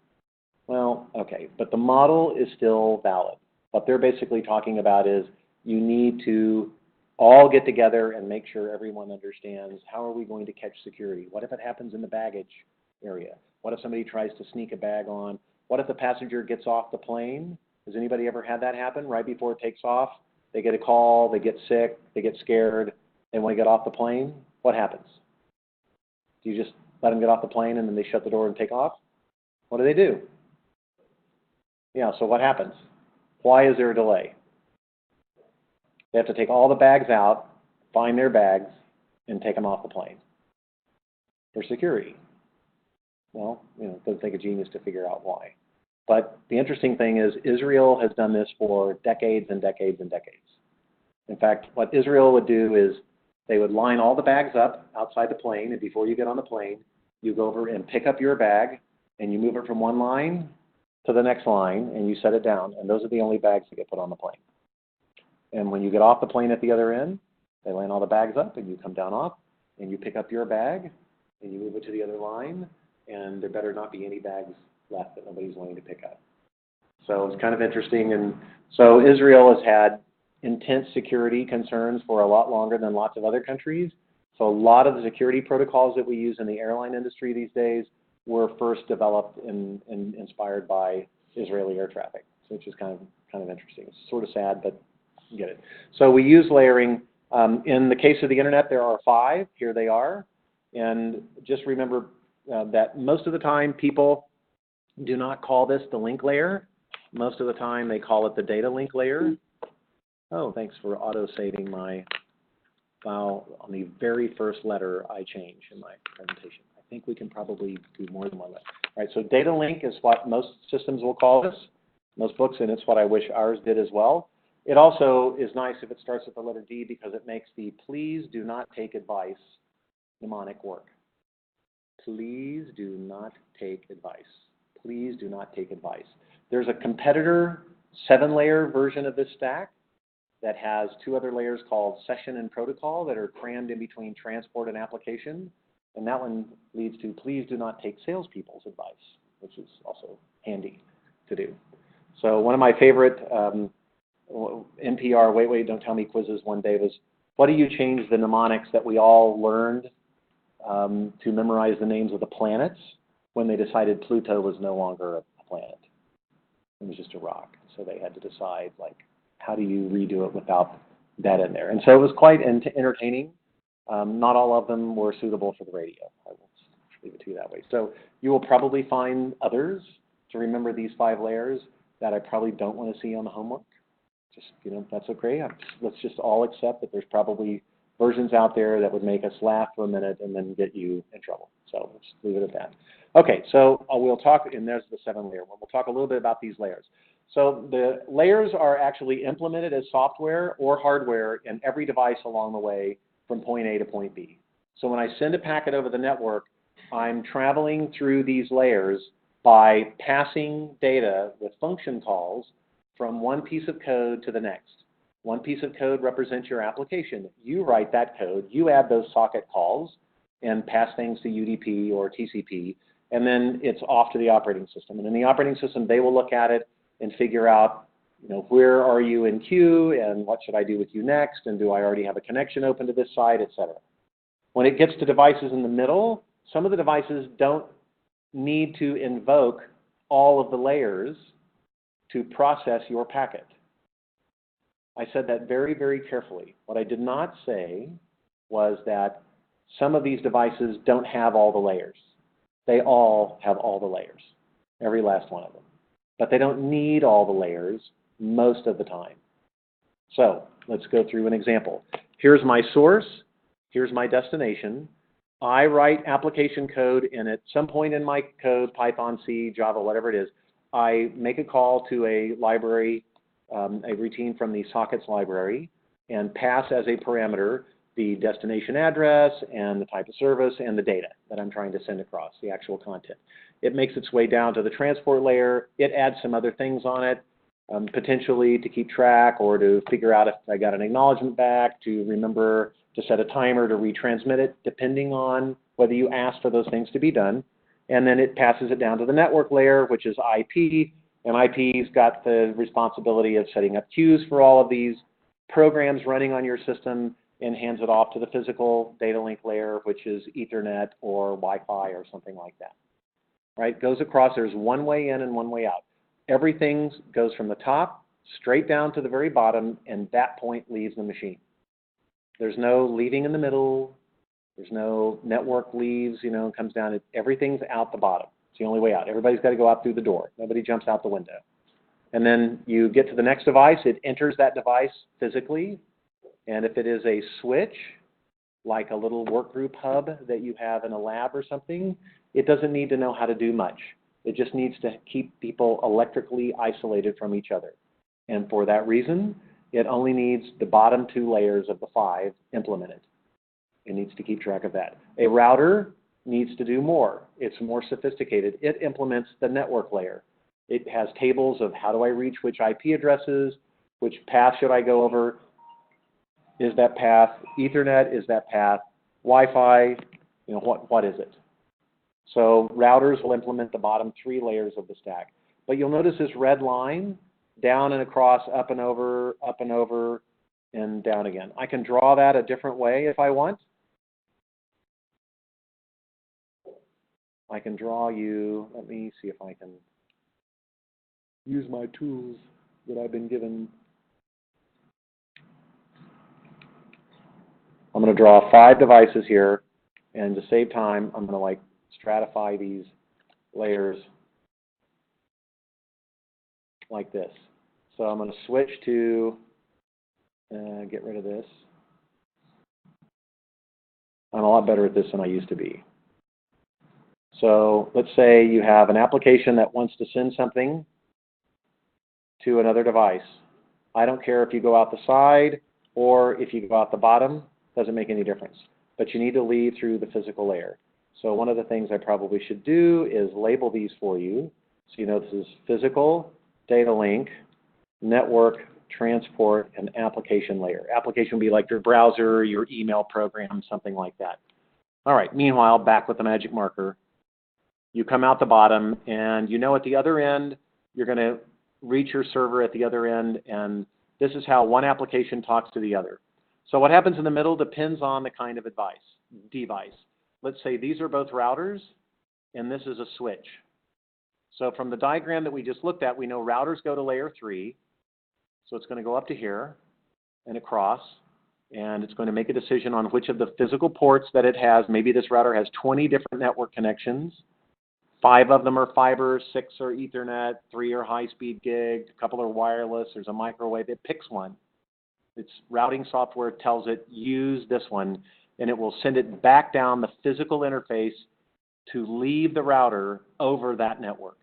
Well, okay, but the model is still valid. What they're basically talking about is you need to all get together and make sure everyone understands, how are we going to catch security? What if it happens in the baggage area? What if somebody tries to sneak a bag on? What if the passenger gets off the plane? Has anybody ever had that happen right before it takes off? They get a call, they get sick, they get scared, they want to get off the plane. What happens? Do you just let them get off the plane and then they shut the door and take off? What do? Yeah, so what happens? Why is there a delay? They have to take all the bags out, find their bags, and take them off the plane for security. Well, it doesn't take a genius to figure out why. But the interesting thing is Israel has done this for decades and decades and decades. In fact, what Israel would do is they would line all the bags up outside the plane, and before you get on the plane, you go over and pick up your bag, and you move it from one line to the next line, and you set it down, and those are the only bags that get put on the plane. And when you get off the plane at the other end, they line all the bags up, and you come down off, and you pick up your bag, and you move it to the other line, and there better not be any bags left that nobody's willing to pick up. So it's kind of interesting. And so Israel has had intense security concerns for a lot longer than lots of other countries. So a lot of the security protocols that we use in the airline industry these days were first developed and inspired by Israeli air traffic, which is kind of interesting. It's sort of sad, but you get it. So we use layering. In the case of the internet, there are 5. Here they are. And just remember that most of the time people do not call this the link layer. Most of the time they call it the data link layer. Oh, thanks for auto-saving my file on the very first letter I change in my presentation. I think we can probably do more than one letter. All right, so data link is what most systems will call this, most books, and it's what I wish ours did as well. It also is nice if it starts with the letter D because it makes the please do not take advice mnemonic work. Please do not take advice. Please do not take advice. There's a competitor 7-layer version of this stack that has 2 other layers called session and protocol that are crammed in between transport and application. And that one leads to please do not take salespeople's advice, which is also handy to do. So one of my favorite NPR Wait, Don't Tell Me quizzes one day was, what do you change the mnemonics that we all learned to memorize the names of the planets when they decided Pluto was no longer a planet? It was just a rock. So they had to decide, like, how do you redo it without that in there? And so it was quite entertaining. Not all of them were suitable for the radio. I will leave it to you that way. So you will probably find others to remember these 5 layers that I probably don't want to see on the homework. Just, that's okay. Let's just all accept that there's probably versions out there that would make us laugh for a minute and then get you in trouble. So let's leave it at that. Okay, so we'll talk, and there's the 7-layer one. We'll talk a little bit about these layers. So the layers are actually implemented as software or hardware in every device along the way from point A to point B. So when I send a packet over the network, I'm traveling through these layers by passing data with function calls from one piece of code to the next. One piece of code represents your application. You write that code, you add those socket calls and pass things to UDP or TCP, and then it's off to the operating system. And in the operating system, they will look at it and figure out, where are you in queue and what should I do with you next, and do I already have a connection open to this side, etc. When it gets to devices in the middle, some of the devices don't need to invoke all of the layers to process your packet. I said that very, very carefully. What I did not say was that some of these devices don't have all the layers. They all have all the layers, every last one of them. But they don't need all the layers most of the time. So let's go through an example. Here's my source. Here's my destination. I write application code, and at some point in my code, Python, C, Java, whatever it is, I make a call to a library, a routine from the sockets library, and pass as a parameter the destination address and the type of service and the data that I'm trying to send across, the actual content. It makes its way down to the transport layer. It adds some other things on it, potentially to keep track or to figure out if I got an acknowledgement back, to remember to set a timer to retransmit it, depending on whether you asked for those things to be done. And then it passes it down to the network layer, which is IP, and IP's got the responsibility of setting up queues for all of these programs running on your system, and hands it off to the physical data link layer, which is Ethernet or Wi-Fi or something like that. Right? Goes across, there's one way in and one way out. Everything goes from the top straight down to the very bottom, and that point leaves the machine. There's no leaving in the middle. There's no network leaves, comes down. Everything's out the bottom. It's the only way out. Everybody's got to go out through the door. Nobody jumps out the window. And then you get to the next device. It enters that device physically. And if it is a switch, like a little workgroup hub that you have in a lab or something, it doesn't need to know how to do much. It just needs to keep people electrically isolated from each other. And for that reason, it only needs the bottom 2 layers of the 5 implemented. It needs to keep track of that. A router needs to do more. It's more sophisticated. It implements the network layer. It has tables of how do I reach which IP addresses, which path should I go over. Is that path Ethernet? Is that path Wi-Fi? What is it? So routers will implement the bottom 3 layers of the stack. But you'll notice this red line, down and across, up and over, and down again. I can draw that a different way if I want. I can draw you, let me see if I can use my tools that I've been given. I'm going to draw 5 devices here, and to save time, I'm going to stratify these layers like this. So I'm going to switch to, get rid of this. I'm a lot better at this than I used to be. So let's say you have an application that wants to send something to another device. I don't care if you go out the side or if you go out the bottom. Doesn't make any difference. But you need to lead through the physical layer. So one of the things I probably should do is label these for you. So this is physical, data link, network, transport, and application layer. Application would be like your browser, your email program, something like that. All right, meanwhile, back with the magic marker. You come out the bottom, and at the other end, you're going to reach your server at the other end, and this is how one application talks to the other. So what happens in the middle depends on the kind of device. Let's say these are both routers, and this is a switch. So from the diagram that we just looked at, we know routers go to layer 3. So it's going to go up to here and across, and it's going to make a decision on which of the physical ports that it has. Maybe this router has 20 different network connections. 5 of them are fiber, 6 are Ethernet, 3 are high-speed gig, a couple are wireless, there's a microwave. It picks one. Its routing software tells it, use this one, and it will send it back down the physical interface to leave the router over that network.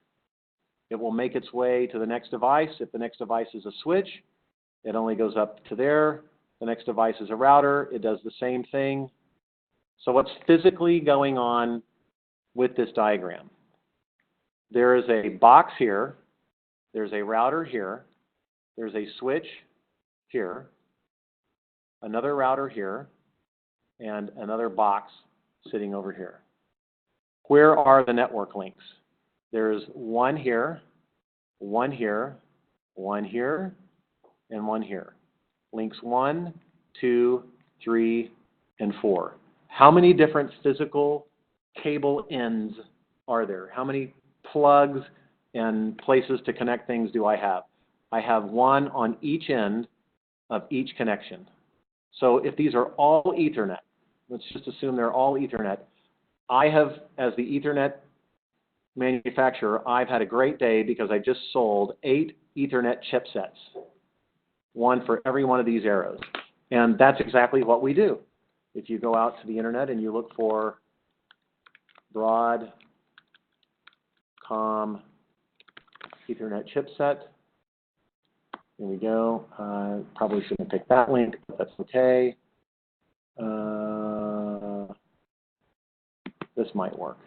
It will make its way to the next device. If the next device is a switch, it only goes up to there. The next device is a router. It does the same thing. So what's physically going on with this diagram? There is a box here. There's a router here. There's a switch here. Another router here. And another box sitting over here. Where are the network links? There's one here, one here, one here, and one here. Links 1, 2, 3, and 4. How many different physical cable ends are there? How many plugs and places to connect things do I have? I have one on each end of each connection. So if these are all Ethernet, let's just assume they're all Ethernet, I have, as the Ethernet manufacturer, I've had a great day because I just sold 8 Ethernet chipsets, one for every one of these arrows. And that's exactly what we do. If you go out to the internet and you look for Broadcom Ethernet chipset, here we go. Probably shouldn't pick that link, but that's okay. This might work.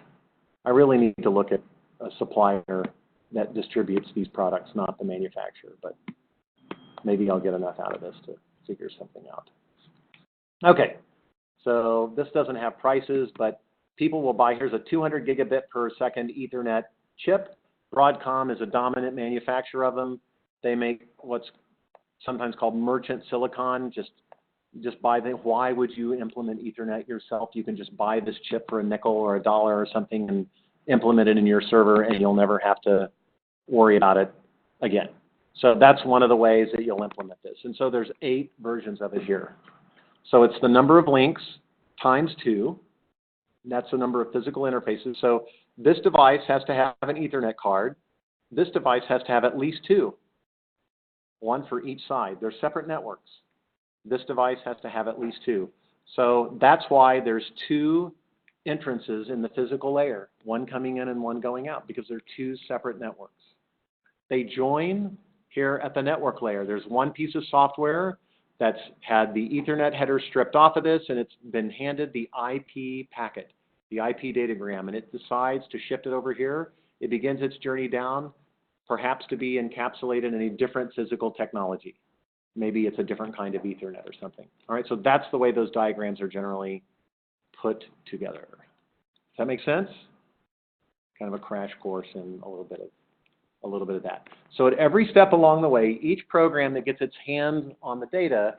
I really need to look at a supplier that distributes these products, not the manufacturer, but maybe I'll get enough out of this to figure something out. Okay, so this doesn't have prices, but people will buy, here's a 200 gigabit per second Ethernet chip. Broadcom is a dominant manufacturer of them. They make what's sometimes called merchant silicon, just buy them. Why would you implement Ethernet yourself? You can just buy this chip for a nickel or $1 or something and implement it in your server, and you'll never have to worry about it again. So that's one of the ways that you'll implement this. And so there's 8 versions of it here. So it's the number of links times 2. That's the number of physical interfaces. So this device has to have an Ethernet card. This device has to have at least 2, one for each side. They're separate networks. This device has to have at least 2. So that's why there's 2 entrances in the physical layer, one coming in and one going out, because they're 2 separate networks. They join here at the network layer. There's one piece of software that's had the Ethernet header stripped off of this, and it's been handed the IP packet, the IP datagram, and it decides to shift it over here. It begins its journey down, perhaps to be encapsulated in a different physical technology. Maybe it's a different kind of Ethernet or something. All right, so that's the way those diagrams are generally put together. Does that make sense? Kind of a crash course in a little bit of that. So at every step along the way, each program that gets its hands on the data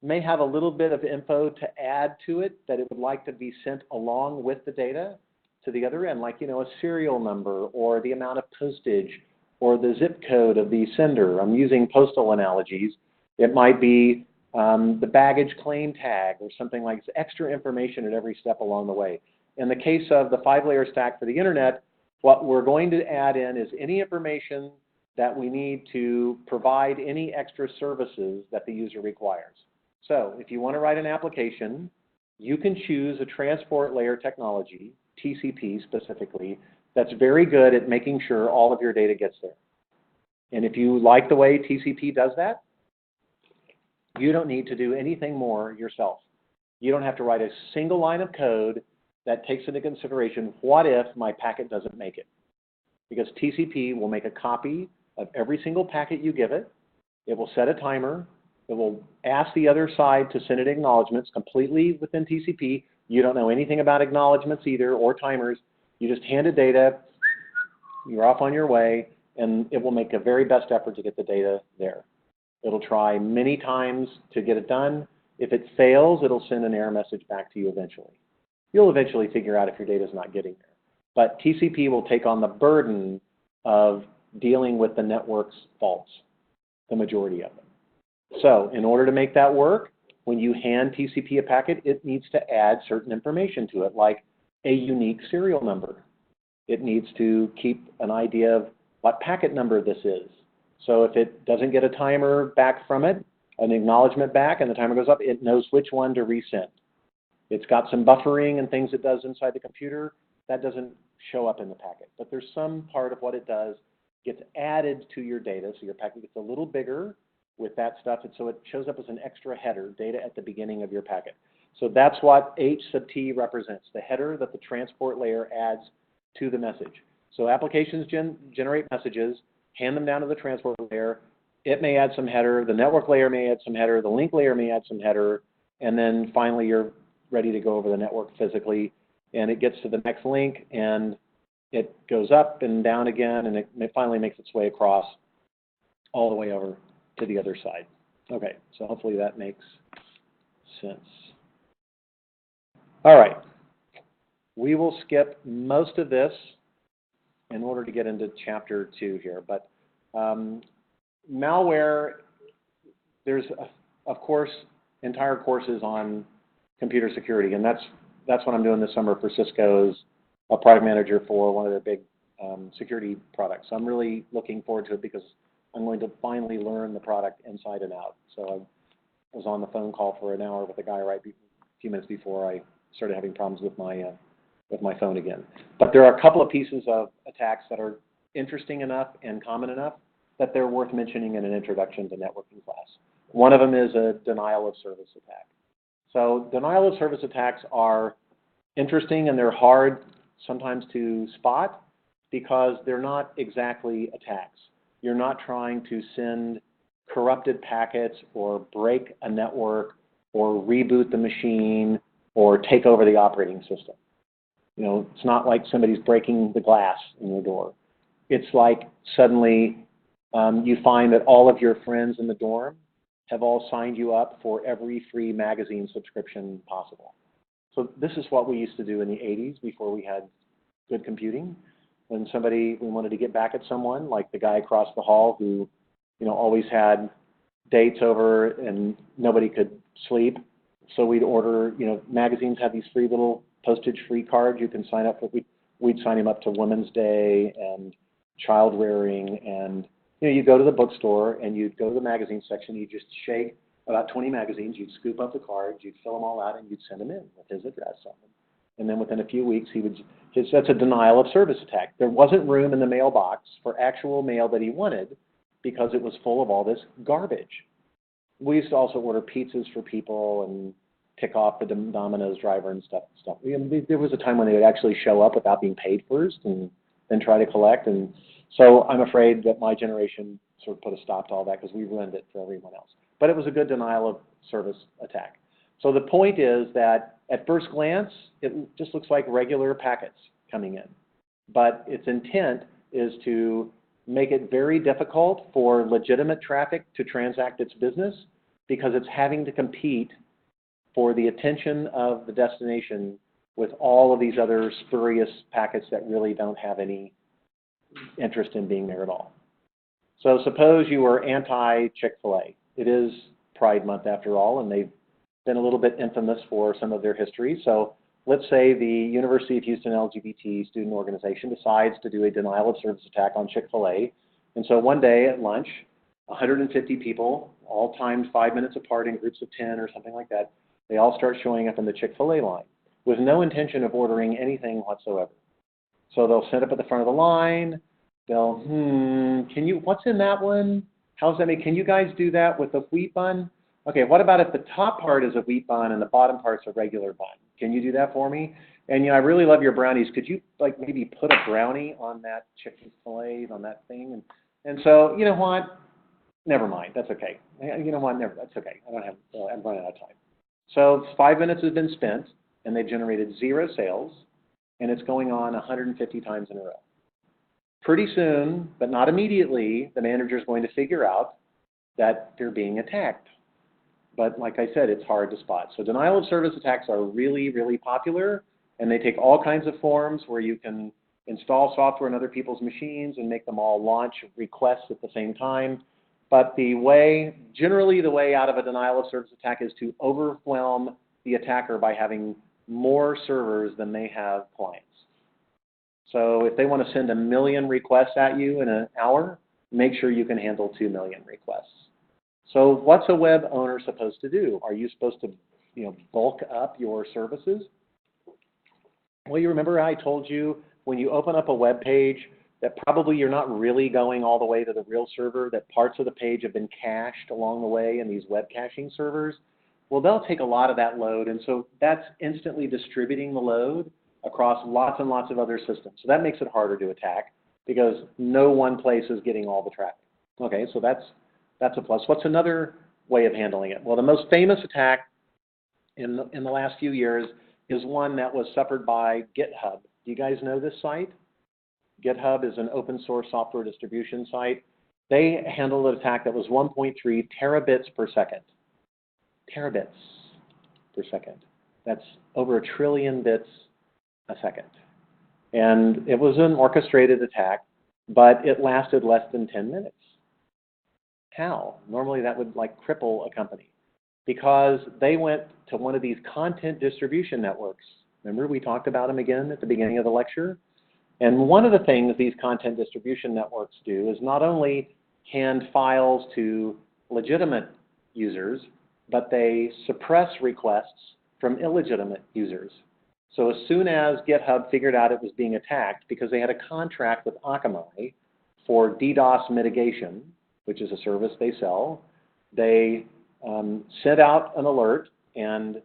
may have a little bit of info to add to it that it would like to be sent along with the data to the other end, like, a serial number or the amount of postage or the zip code of the sender. I'm using postal analogies. It might be the baggage claim tag or something like extra information at every step along the way. In the case of the 5-layer stack for the internet, what we're going to add in is any information that we need to provide any extra services that the user requires. So if you want to write an application, you can choose a transport layer technology, TCP specifically, that's very good at making sure all of your data gets there. And if you like the way TCP does that, you don't need to do anything more yourself. You don't have to write a single line of code that takes into consideration, what if my packet doesn't make it? Because TCP will make a copy of every single packet you give it. It will set a timer. It will ask the other side to send it acknowledgments completely within TCP. You don't know anything about acknowledgments either or timers. You just hand it data, you're off on your way, and it will make a very best effort to get the data there. It'll try many times to get it done. If it fails, it'll send an error message back to you eventually. You'll eventually figure out if your data is not getting there. But TCP will take on the burden of dealing with the network's faults, the majority of them. So in order to make that work, when you hand TCP a packet, it needs to add certain information to it, like a unique serial number. It needs to keep an idea of what packet number this is. So if it doesn't get a timer back from it, an acknowledgement back and the timer goes up, it knows which one to resend. It's got some buffering and things it does inside the computer. That doesn't show up in the packet. But there's some part of what it does gets added to your data, so your packet gets a little bigger with that stuff, and so it shows up as an extra header, data at the beginning of your packet. So that's what H sub T represents, the header that the transport layer adds to the message. So applications generate messages, hand them down to the transport layer. It may add some header, the network layer may add some header, the link layer may add some header, and then finally you're ready to go over the network physically, and it gets to the next link, and it goes up and down again, and it finally makes its way across all the way over to the other side. Okay, so hopefully that makes sense. All right, we will skip most of this in order to get into chapter 2 here, but malware, there's, of course, entire courses on computer security, and that's what I'm doing this summer for Cisco as a product manager for one of their big security products. So I'm really looking forward to it because I'm going to finally learn the product inside and out. So I was on the phone call for an hour with a guy a few minutes before I started having problems with my phone again. But there are a couple of pieces of attacks that are interesting enough and common enough that they're worth mentioning in an introduction to networking class. One of them is a denial of service attack. So denial of service attacks are interesting and they're hard sometimes to spot because they're not exactly attacks. You're not trying to send corrupted packets or break a network or reboot the machine or take over the operating system. You know, it's not like somebody's breaking the glass in your door. It's like suddenly you find that all of your friends in the dorm have all signed you up for every free magazine subscription possible. So this is what we used to do in the 80s before we had good computing. When we wanted to get back at someone, like the guy across the hall who, you know, always had dates over and nobody could sleep. So we'd order, you know, magazines have these free little postage-free cards you can sign up for. We'd sign him up to Women's Day and child rearing, and you know, you go to the bookstore and you'd go to the magazine section, you'd just shake about 20 magazines, you'd scoop up the cards, you'd fill them all out, and you'd send them in with his address on them. And then within a few weeks, that's a denial of service attack. There wasn't room in the mailbox for actual mail that he wanted because it was full of all this garbage. We used to also order pizzas for people and tick off the Domino's driver and stuff. There was a time when they would actually show up without being paid first and then try to collect. And so I'm afraid that my generation sort of put a stop to all that because we ruined it for everyone else. But it was a good denial of service attack. So the point is that at first glance, it just looks like regular packets coming in. But its intent is to make it very difficult for legitimate traffic to transact its business because it's having to compete for the attention of the destination with all of these other spurious packets that really don't have any interest in being there at all. So suppose you were anti-Chick-fil-A. It is Pride Month after all, and they've been a little bit infamous for some of their history. So let's say the University of Houston LGBT student organization decides to do a denial of service attack on Chick-fil-A. And so one day at lunch, 150 people, all timed 5 minutes apart in groups of 10 or something like that, they all start showing up in the Chick-fil-A line with no intention of ordering anything whatsoever. So they'll sit up at the front of the line. They'll, what's in that one? How's that made? Can you guys do that with a wheat bun? Okay, what about if the top part is a wheat bun and the bottom part's a regular bun? Can you do that for me? And you know, I really love your brownies. Could you like maybe put a brownie on that Chick-fil-A, on that thing? And so, you know what? Never mind. That's okay. You know what? That's okay. I'm running out of time. So 5 minutes has been spent, and they've generated 0 sales, and it's going on 150 times in a row. Pretty soon, but not immediately, the manager is going to figure out that they're being attacked. But like I said, it's hard to spot. So denial of service attacks are really, really popular, and they take all kinds of forms where you can install software on other people's machines and make them all launch requests at the same time. But generally the way out of a denial of service attack is to overwhelm the attacker by having more servers than they have clients. So if they want to send 1 million requests at you in an hour, make sure you can handle 2 million requests. So what's a web owner supposed to do? Are you supposed to, bulk up your services? Well, you remember I told you when you open up a web page that probably you're not really going all the way to the real server, that parts of the page have been cached along the way in these web caching servers. Well, they'll take a lot of that load, and so that's instantly distributing the load across lots and lots of other systems. So that makes it harder to attack because no one place is getting all the traffic. Okay, so that's a plus. What's another way of handling it? Well, the most famous attack in the last few years is one that was suffered by GitHub. Do you guys know this site? GitHub is an open source software distribution site. They handled an attack that was 1.3 terabits per second. Terabits per second. That's over 1 trillion bits a second. And it was an orchestrated attack, but it lasted less than 10 minutes. How? Normally that would cripple a company. Because they went to one of these content distribution networks. Remember we talked about them again at the beginning of the lecture? And one of the things these content distribution networks do is not only hand files to legitimate users, but they suppress requests from illegitimate users. So as soon as GitHub figured out it was being attacked, because they had a contract with Akamai for DDoS mitigation, which is a service they sell, they sent out an alert, and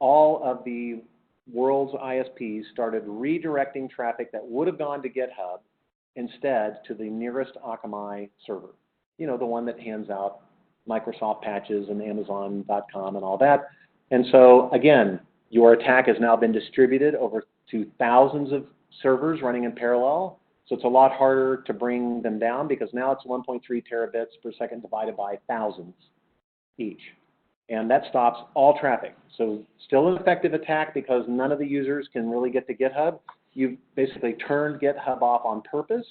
all of the world's ISPs started redirecting traffic that would have gone to GitHub instead to the nearest Akamai server. The one that hands out Microsoft patches and Amazon.com and all that. And so, again, your attack has now been distributed over to thousands of servers running in parallel. So it's a lot harder to bring them down because now it's 1.3 terabits per second divided by thousands each. And that stops all traffic. So still an effective attack because none of the users can really get to GitHub. You've basically turned GitHub off on purpose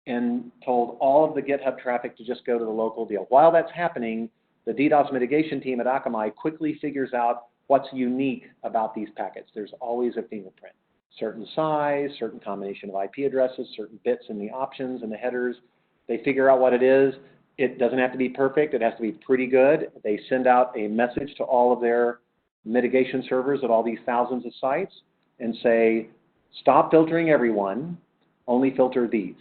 and told all of the GitHub traffic to just go to the local deal. While that's happening, the DDoS mitigation team at Akamai quickly figures out what's unique about these packets. There's always a fingerprint. Certain size, certain combination of IP addresses, certain bits in the options and the headers. They figure out what it is. It doesn't have to be perfect. It has to be pretty good. They send out a message to all of their mitigation servers at all these thousands of sites and say, stop filtering everyone, only filter these.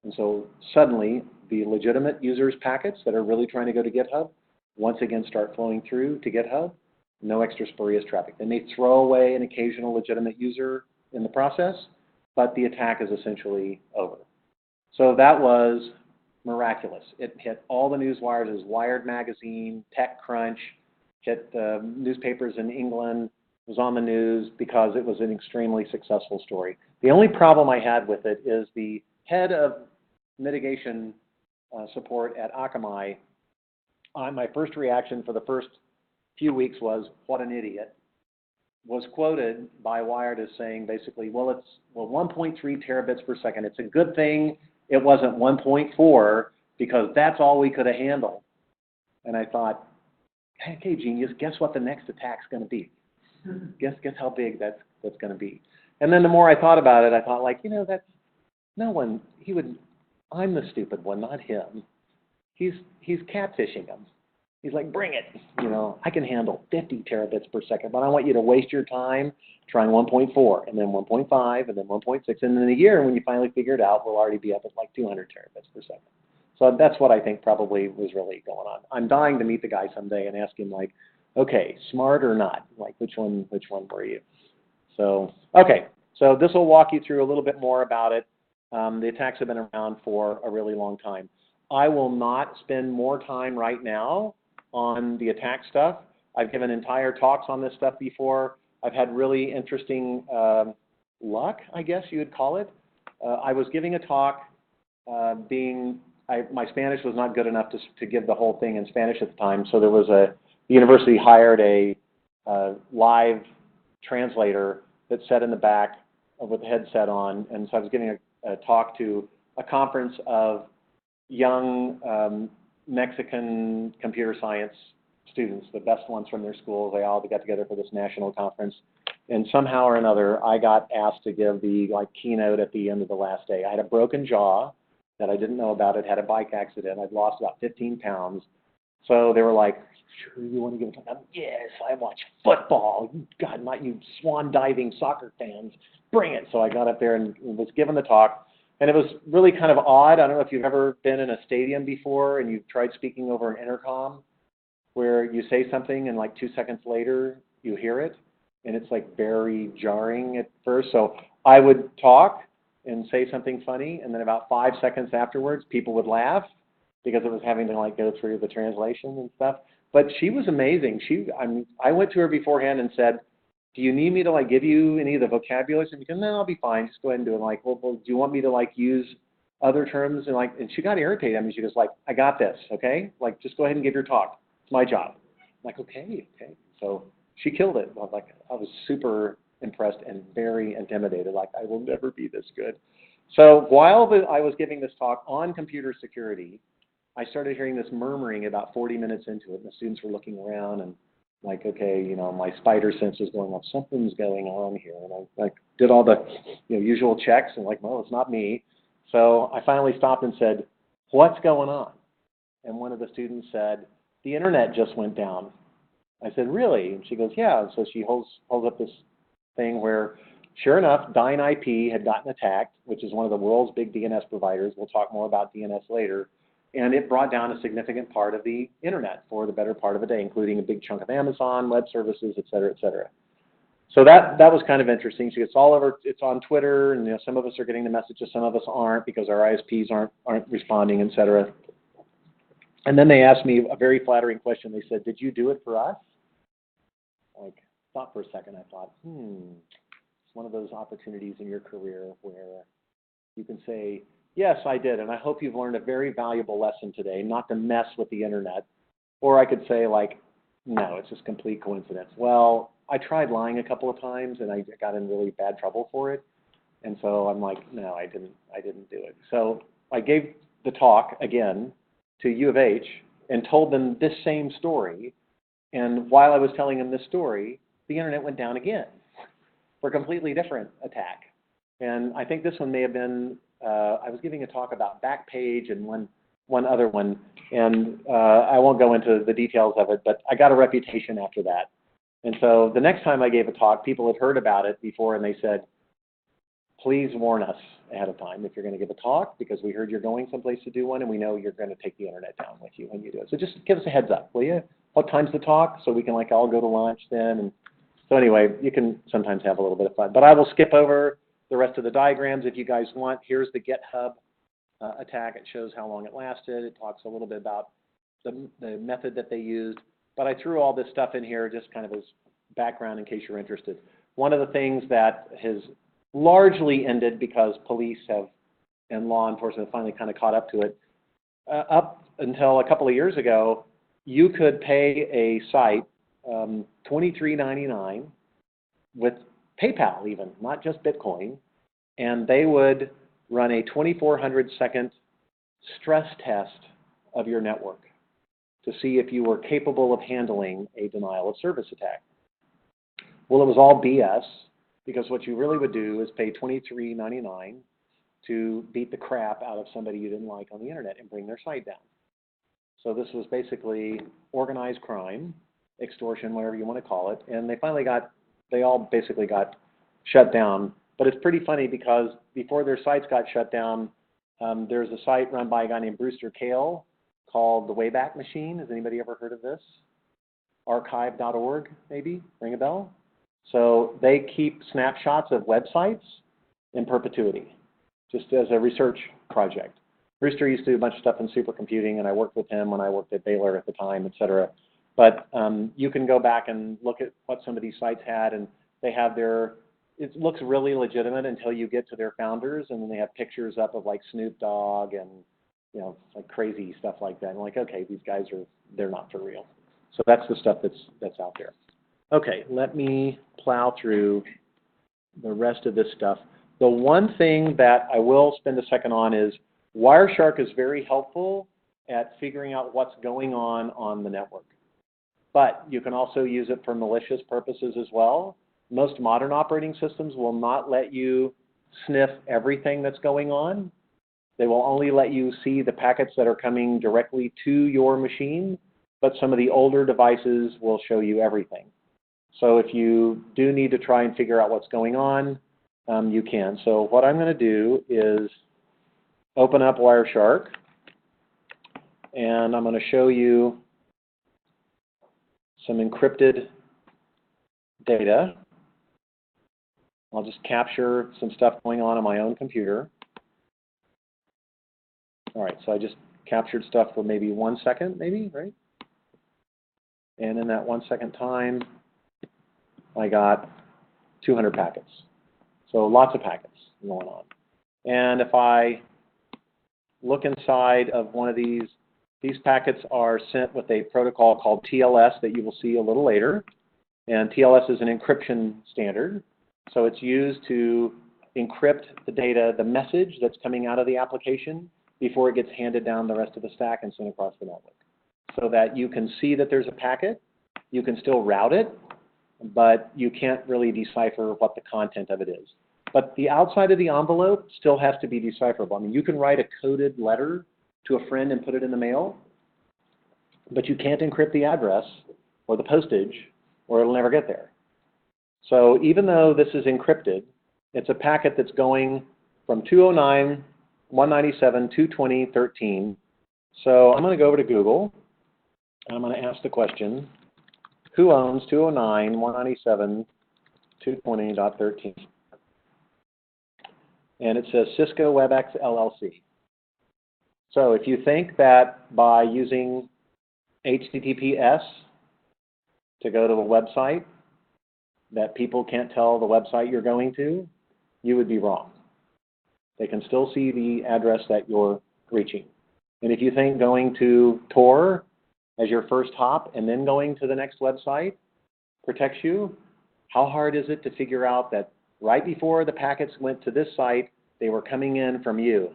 And so suddenly, the legitimate users' packets that are really trying to go to GitHub once again start flowing through to GitHub. No extra spurious traffic. They may throw away an occasional legitimate user in the process, but the attack is essentially over. So that was miraculous. It hit all the news wires. It was Wired Magazine, TechCrunch, hit newspapers in England, was on the news because it was an extremely successful story. The only problem I had with it is the head of mitigation support at Akamai. My first reaction for the first few weeks was, what an idiot. Was quoted by Wired as saying basically, well, it's 1.3 terabits per second. It's a good thing it wasn't 1.4 because that's all we could have handled. And I thought, okay, genius, guess what the next attack's going to be? Guess how big that's going to be. And then the more I thought about it, I thought that's no one. I'm the stupid one, not him. He's catfishing him. He's like, bring it. I can handle 50 terabits per second, but I want you to waste your time trying 1.4 and then 1.5 and then 1.6. And in a year, when you finally figure it out, we'll already be up at 200 terabits per second. So that's what I think probably was really going on. I'm dying to meet the guy someday and ask him okay, smart or not? Which one were you? So, okay. So this will walk you through a little bit more about it. The attacks have been around for a really long time. I will not spend more time right now on the attack stuff. I've given entire talks on this stuff before. I've had really interesting luck, I guess you would call it. I was giving a talk my Spanish was not good enough to give the whole thing in Spanish at the time, so the university hired a live translator that sat in the back with the headset on, and so I was giving a talk to a conference of young Mexican computer science students, the best ones from their schools. They all got together for this national conference, and somehow or another, I got asked to give the keynote at the end of the last day. I had a broken jaw. that I didn't know about. It had a bike accident. I'd lost about 15 pounds. So they were like, sure you want to give a talk? Yes, I watch football. God, not you swan diving soccer fans. Bring it. So I got up there and was given the talk. And it was really kind of odd. I don't know if you've ever been in a stadium before and you've tried speaking over an intercom where you say something and like 2 seconds later you hear it. And it's like very jarring at first. So I would talk and say something funny, and then about 5 seconds afterwards, people would laugh because it was having to like go through the translation and stuff. But she was amazing. I went to her beforehand and said, do you need me to like give you any of the vocabulary? She said, no, I'll be fine. Just go ahead and do it. Like, well, do you want me to like use other terms? And she got irritated. I mean, she was like, I got this, okay? Like, just go ahead and give your talk. It's my job. I'm like, okay. So she killed it. I was super impressed and very intimidated. Like, I will never be this good. So while I was giving this talk on computer security, I started hearing this murmuring about 40 minutes into it, and the students were looking around and like, okay, my spider sense was going off. Something's going on here. And I like did all the usual checks and like, well, it's not me. So I finally stopped and said, what's going on? And one of the students said, the internet just went down. I said, really? And she goes, yeah. And so she holds up this thing where, sure enough, Dyn IP had gotten attacked, which is one of the world's big DNS providers. We'll talk more about DNS later. And it brought down a significant part of the internet for the better part of a day, including a big chunk of Amazon, web services, et cetera, et cetera. So that was kind of interesting. So it's all over. It's on Twitter, and some of us are getting the messages, some of us aren't because our ISPs aren't responding, et cetera. And then they asked me a very flattering question. They said, "Did you do it for us?" Like, thought for a second. I thought, it's one of those opportunities in your career where you can say, yes, I did, and I hope you've learned a very valuable lesson today, not to mess with the internet. Or I could say, like, no, it's just complete coincidence. Well, I tried lying a couple of times, and I got in really bad trouble for it. And so I'm like, no, I didn't do it. So I gave the talk again to U of H and told them this same story. And while I was telling them this story, the internet went down again for a completely different attack. And I think this one may have been, I was giving a talk about Backpage and one other one, and I won't go into the details of it, but I got a reputation after that. And so the next time I gave a talk, people had heard about it before, and they said, please warn us ahead of time if you're going to give a talk, because we heard you're going someplace to do one, and we know you're going to take the internet down with you when you do it. So just give us a heads up, will you? What time's the talk? So we can like all go to lunch then. And so anyway, you can sometimes have a little bit of fun. But I will skip over the rest of the diagrams if you guys want. Here's the GitHub attack. It shows how long it lasted. It talks a little bit about the method that they used. But I threw all this stuff in here just kind of as background in case you're interested. One of the things that has largely ended because police and law enforcement finally kind of caught up to it, up until a couple of years ago, you could pay a site $23.99 with PayPal even, not just Bitcoin, and they would run a 2,400-second stress test of your network to see if you were capable of handling a denial of service attack. Well, it was all BS, because what you really would do is pay $23.99 to beat the crap out of somebody you didn't like on the internet and bring their site down. So this was basically organized crime, extortion, whatever you want to call it, and they all basically got shut down. But it's pretty funny because before their sites got shut down, there's a site run by a guy named Brewster Kahle called the Wayback Machine. Has anybody ever heard of this? Archive.org, maybe? Ring a bell? So they keep snapshots of websites in perpetuity, just as a research project. Brewster used to do a bunch of stuff in supercomputing, and I worked with him when I worked at Baylor at the time, et cetera. But you can go back and look at what some of these sites had, and they have it looks really legitimate until you get to their founders, and then they have pictures up of like Snoop Dogg and like crazy stuff like that. And like, okay, these guys they're not for real. So that's the stuff that's out there. Okay, let me plow through the rest of this stuff. The one thing that I will spend a second on is Wireshark is very helpful at figuring out what's going on the network. But you can also use it for malicious purposes as well. Most modern operating systems will not let you sniff everything that's going on. They will only let you see the packets that are coming directly to your machine, but some of the older devices will show you everything. So if you do need to try and figure out what's going on, you can. So what I'm going to do is open up Wireshark, and I'm going to show you some encrypted data. I'll just capture some stuff going on my own computer. All right, so I just captured stuff for maybe 1 second, maybe, right? And in that 1 second time, I got 200 packets. So lots of packets going on. And if I look inside of one of these packets are sent with a protocol called TLS that you will see a little later. And TLS is an encryption standard. So it's used to encrypt the data, the message that's coming out of the application before it gets handed down the rest of the stack and sent across the network. So that you can see that there's a packet, you can still route it, but you can't really decipher what the content of it is. But the outside of the envelope still has to be decipherable. I mean, you can write a coded letter to a friend and put it in the mail, but you can't encrypt the address or the postage, or it'll never get there. So even though this is encrypted, it's a packet that's going from 209, 197, 220, 13. So I'm going to go over to Google, and I'm going to ask the question, who owns 209, 197, 220.13? And it says Cisco WebEx LLC. So if you think that by using HTTPS to go to a website, that people can't tell the website you're going to, you would be wrong. They can still see the address that you're reaching. And if you think going to Tor as your first hop and then going to the next website protects you, how hard is it to figure out that right before the packets went to this site, they were coming in from you?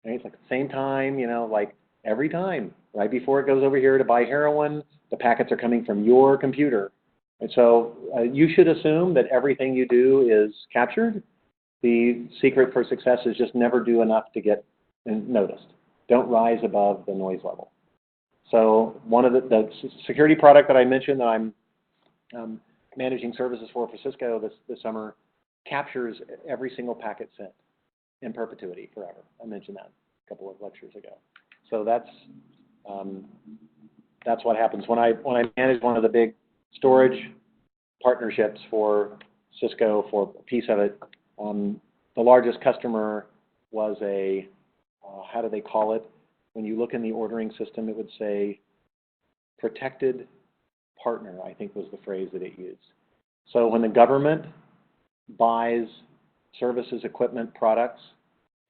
Right? It's like the same time, you know, like every time. Right before it goes over here to buy heroin, the packets are coming from your computer. And so you should assume that everything you do is captured. The secret for success is just never do enough to get noticed. Don't rise above the noise level. So one of the security product that I mentioned that I'm managing services for Cisco this summer captures every single packet sent in perpetuity forever. I mentioned that a couple of lectures ago. So that's what happens when I manage one of the big storage partnerships for Cisco for a piece of it. The largest customer was a how do they call it? When you look in the ordering system, it would say protected partner, I think was the phrase that it used. So when the government buys services, equipment, products,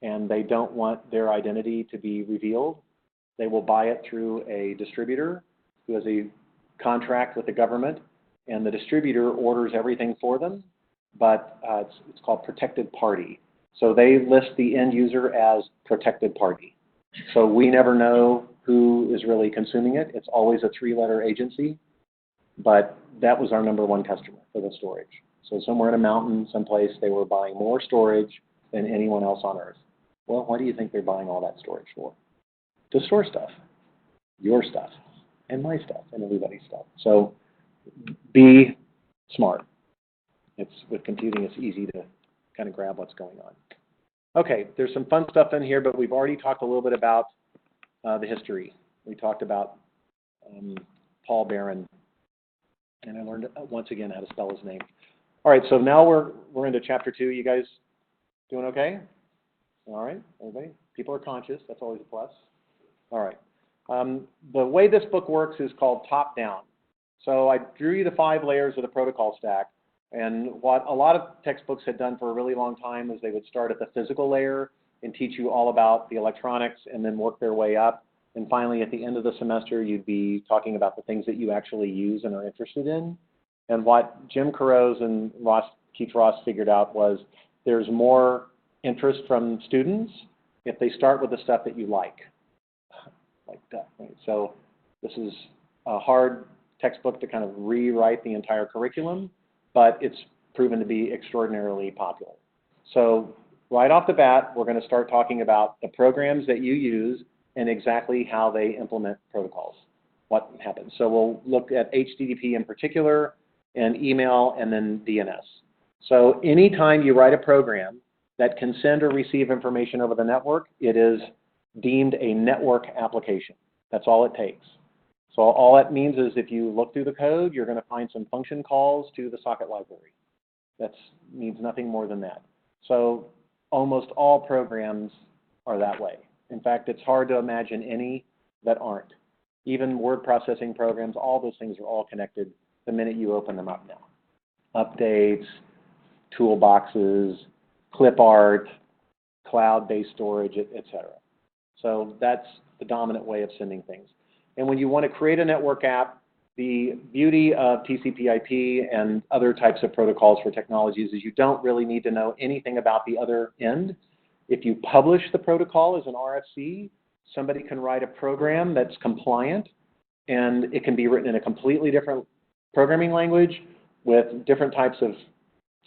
and they don't want their identity to be revealed, they will buy it through a distributor who has a contract with the government, and the distributor orders everything for them, but it's called protected party. So they list the end user as protected party. So we never know who is really consuming it. It's always a three-letter agency, but that was our #1 customer for the storage. So somewhere in a mountain, someplace, they were buying more storage than anyone else on Earth. Well, why do you think they're buying all that storage for? To store stuff, your stuff, and my stuff, and everybody's stuff. So be smart. With computing, it's easy to kind of grab what's going on. Okay, there's some fun stuff in here, but we've already talked a little bit about the history. We talked about Paul Barron, and I learned once again how to spell his name. All right, so now we're into chapter 2. You guys doing okay? All right, everybody? People are conscious. That's always a plus. All right. The way this book works is called top-down. So I drew you the 5 layers of the protocol stack. And what a lot of textbooks had done for a really long time is they would start at the physical layer and teach you all about the electronics and then work their way up. And finally, at the end of the semester, you'd be talking about the things that you actually use and are interested in. And what Jim Carroz and Keith Ross figured out was there's more interest from students if they start with the stuff that you like that. Right? So this is a hard textbook to kind of rewrite the entire curriculum, but it's proven to be extraordinarily popular. So right off the bat, we're going to start talking about the programs that you use and exactly how they implement protocols, what happens. So we'll look at HTTP in particular, and email, and then DNS. So anytime you write a program that can send or receive information over the network, it is deemed a network application. That's all it takes. So all that means is if you look through the code, you're going to find some function calls to the socket library. That means nothing more than that. So almost all programs are that way. In fact, it's hard to imagine any that aren't. Even word processing programs, all those things are all connected the minute you open them up now. Updates, toolboxes, clip art, cloud-based storage, etc. So that's the dominant way of sending things. And when you want to create a network app, the beauty of TCP/IP and other types of protocols for technologies is you don't really need to know anything about the other end. If you publish the protocol as an RFC, somebody can write a program that's compliant, and it can be written in a completely different programming language with different types of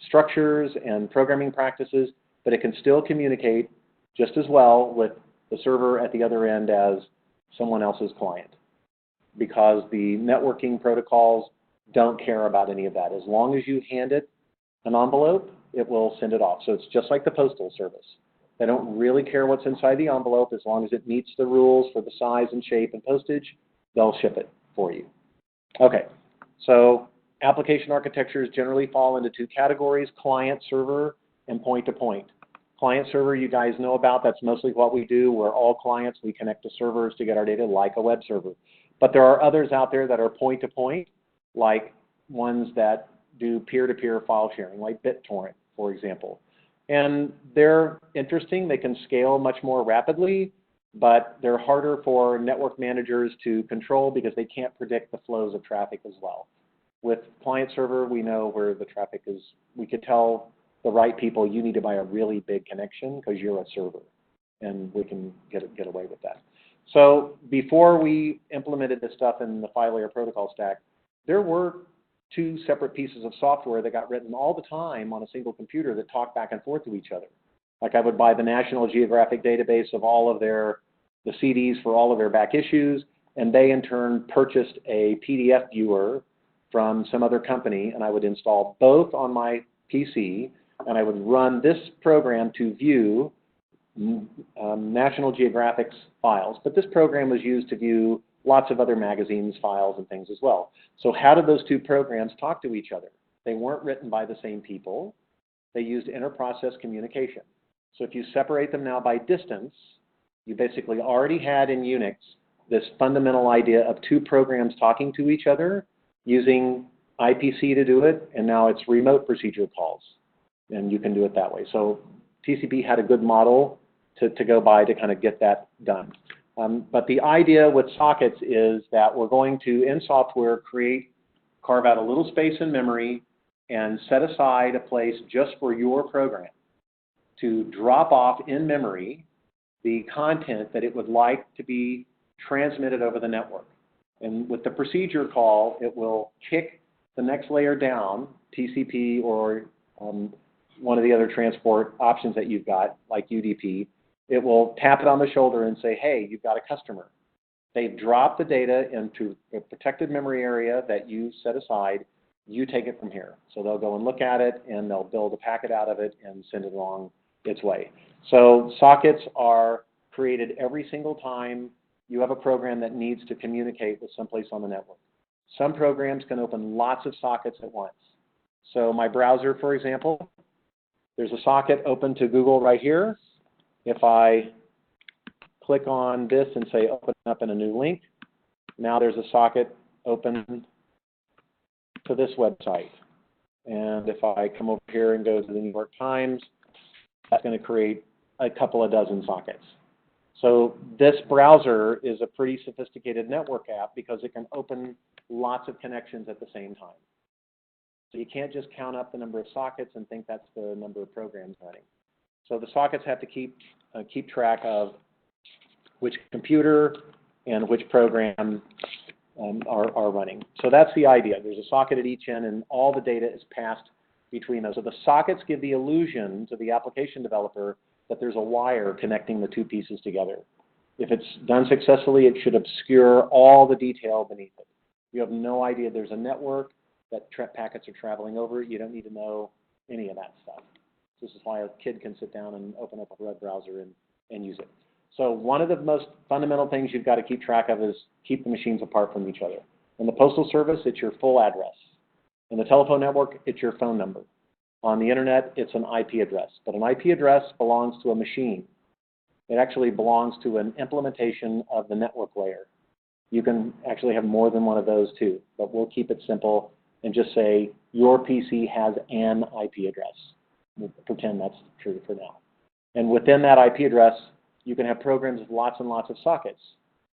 structures and programming practices, but it can still communicate just as well with the server at the other end as someone else's client, because the networking protocols don't care about any of that. As long as you hand it an envelope, it will send it off. So it's just like the postal service. They don't really care what's inside the envelope. As long as it meets the rules for the size and shape and postage, they'll ship it for you. Okay, so application architectures generally fall into two categories: client server and point-to-point. Client server, you guys know about. That's mostly what we do. We're all clients. We connect to servers to get our data like a web server. But there are others out there that are point-to-point, like ones that do peer-to-peer file sharing, like BitTorrent, for example. And they're interesting. They can scale much more rapidly, but they're harder for network managers to control because they can't predict the flows of traffic as well. With client server, we know where the traffic is. We could tell the right people, you need to buy a really big connection because you're a server, and we can get away with that. So before we implemented this stuff in the 5-layer protocol stack, there were two separate pieces of software that got written all the time on a single computer that talked back and forth to each other. Like I would buy the National Geographic database of all of the CDs for all of their back issues, and they in turn purchased a PDF viewer from some other company, and I would install both on my PC, and I would run this program to view National Geographic's files. But this program was used to view lots of other magazines, files, and things as well. So how did those two programs talk to each other? They weren't written by the same people. They used inter-process communication. So if you separate them now by distance, you basically already had in Unix this fundamental idea of two programs talking to each other using IPC to do it, and now it's remote procedure calls, and you can do it that way. So TCP had a good model to go by to kind of get that done. But the idea with sockets is that we're going to, in software, carve out a little space in memory and set aside a place just for your program to drop off in memory the content that it would like to be transmitted over the network. And with the procedure call, it will kick the next layer down, TCP or one of the other transport options that you've got, like UDP. It will tap it on the shoulder and say, hey, you've got a customer. They've dropped the data into a protected memory area that you set aside. You take it from here. So they'll go and look at it, and they'll build a packet out of it and send it along its way. So sockets are created every single time you have a program that needs to communicate with someplace on the network. Some programs can open lots of sockets at once. So my browser, for example, there's a socket open to Google right here. If I click on this and say open up in a new link, now there's a socket open to this website. And if I come over here and go to the New York Times, that's going to create a couple of dozen sockets. So this browser is a pretty sophisticated network app because it can open lots of connections at the same time. So you can't just count up the number of sockets and think that's the number of programs running. So the sockets have to keep track of which computer and which program are running. So that's the idea. There's a socket at each end, and all the data is passed between those. So the sockets give the illusion to the application developer that there's a wire connecting the two pieces together. If it's done successfully, it should obscure all the detail beneath it. You have no idea there's a network that packets are traveling over. You don't need to know any of that stuff. This is why a kid can sit down and open up a web browser and use it. So one of the most fundamental things you've got to keep track of is keep the machines apart from each other. In the Postal Service, it's your full address. In the telephone network, it's your phone number. On the internet, it's an IP address. But an IP address belongs to a machine. It actually belongs to an implementation of the network layer. You can actually have more than one of those too, but we'll keep it simple and just say your PC has an IP address. We'll pretend that's true for now. And within that IP address, you can have programs with lots and lots of sockets.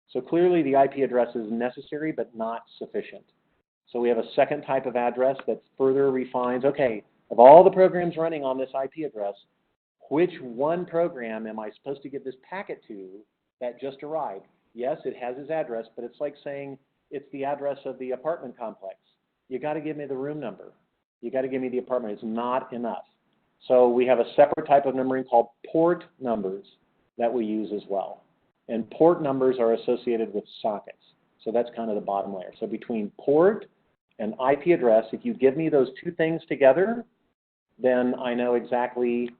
So clearly the IP address is necessary but not sufficient. So we have a second type of address that further refines, okay, of all the programs running on this IP address, which one program am I supposed to give this packet to that just arrived? Yes, it has his address, but it's like saying it's the address of the apartment complex. You got to give me the room number. You got to give me the apartment. It's not enough. So we have a separate type of numbering called port numbers that we use as well. And port numbers are associated with sockets. So that's kind of the bottom layer. So between port and IP address, if you give me those two things together, then I know exactly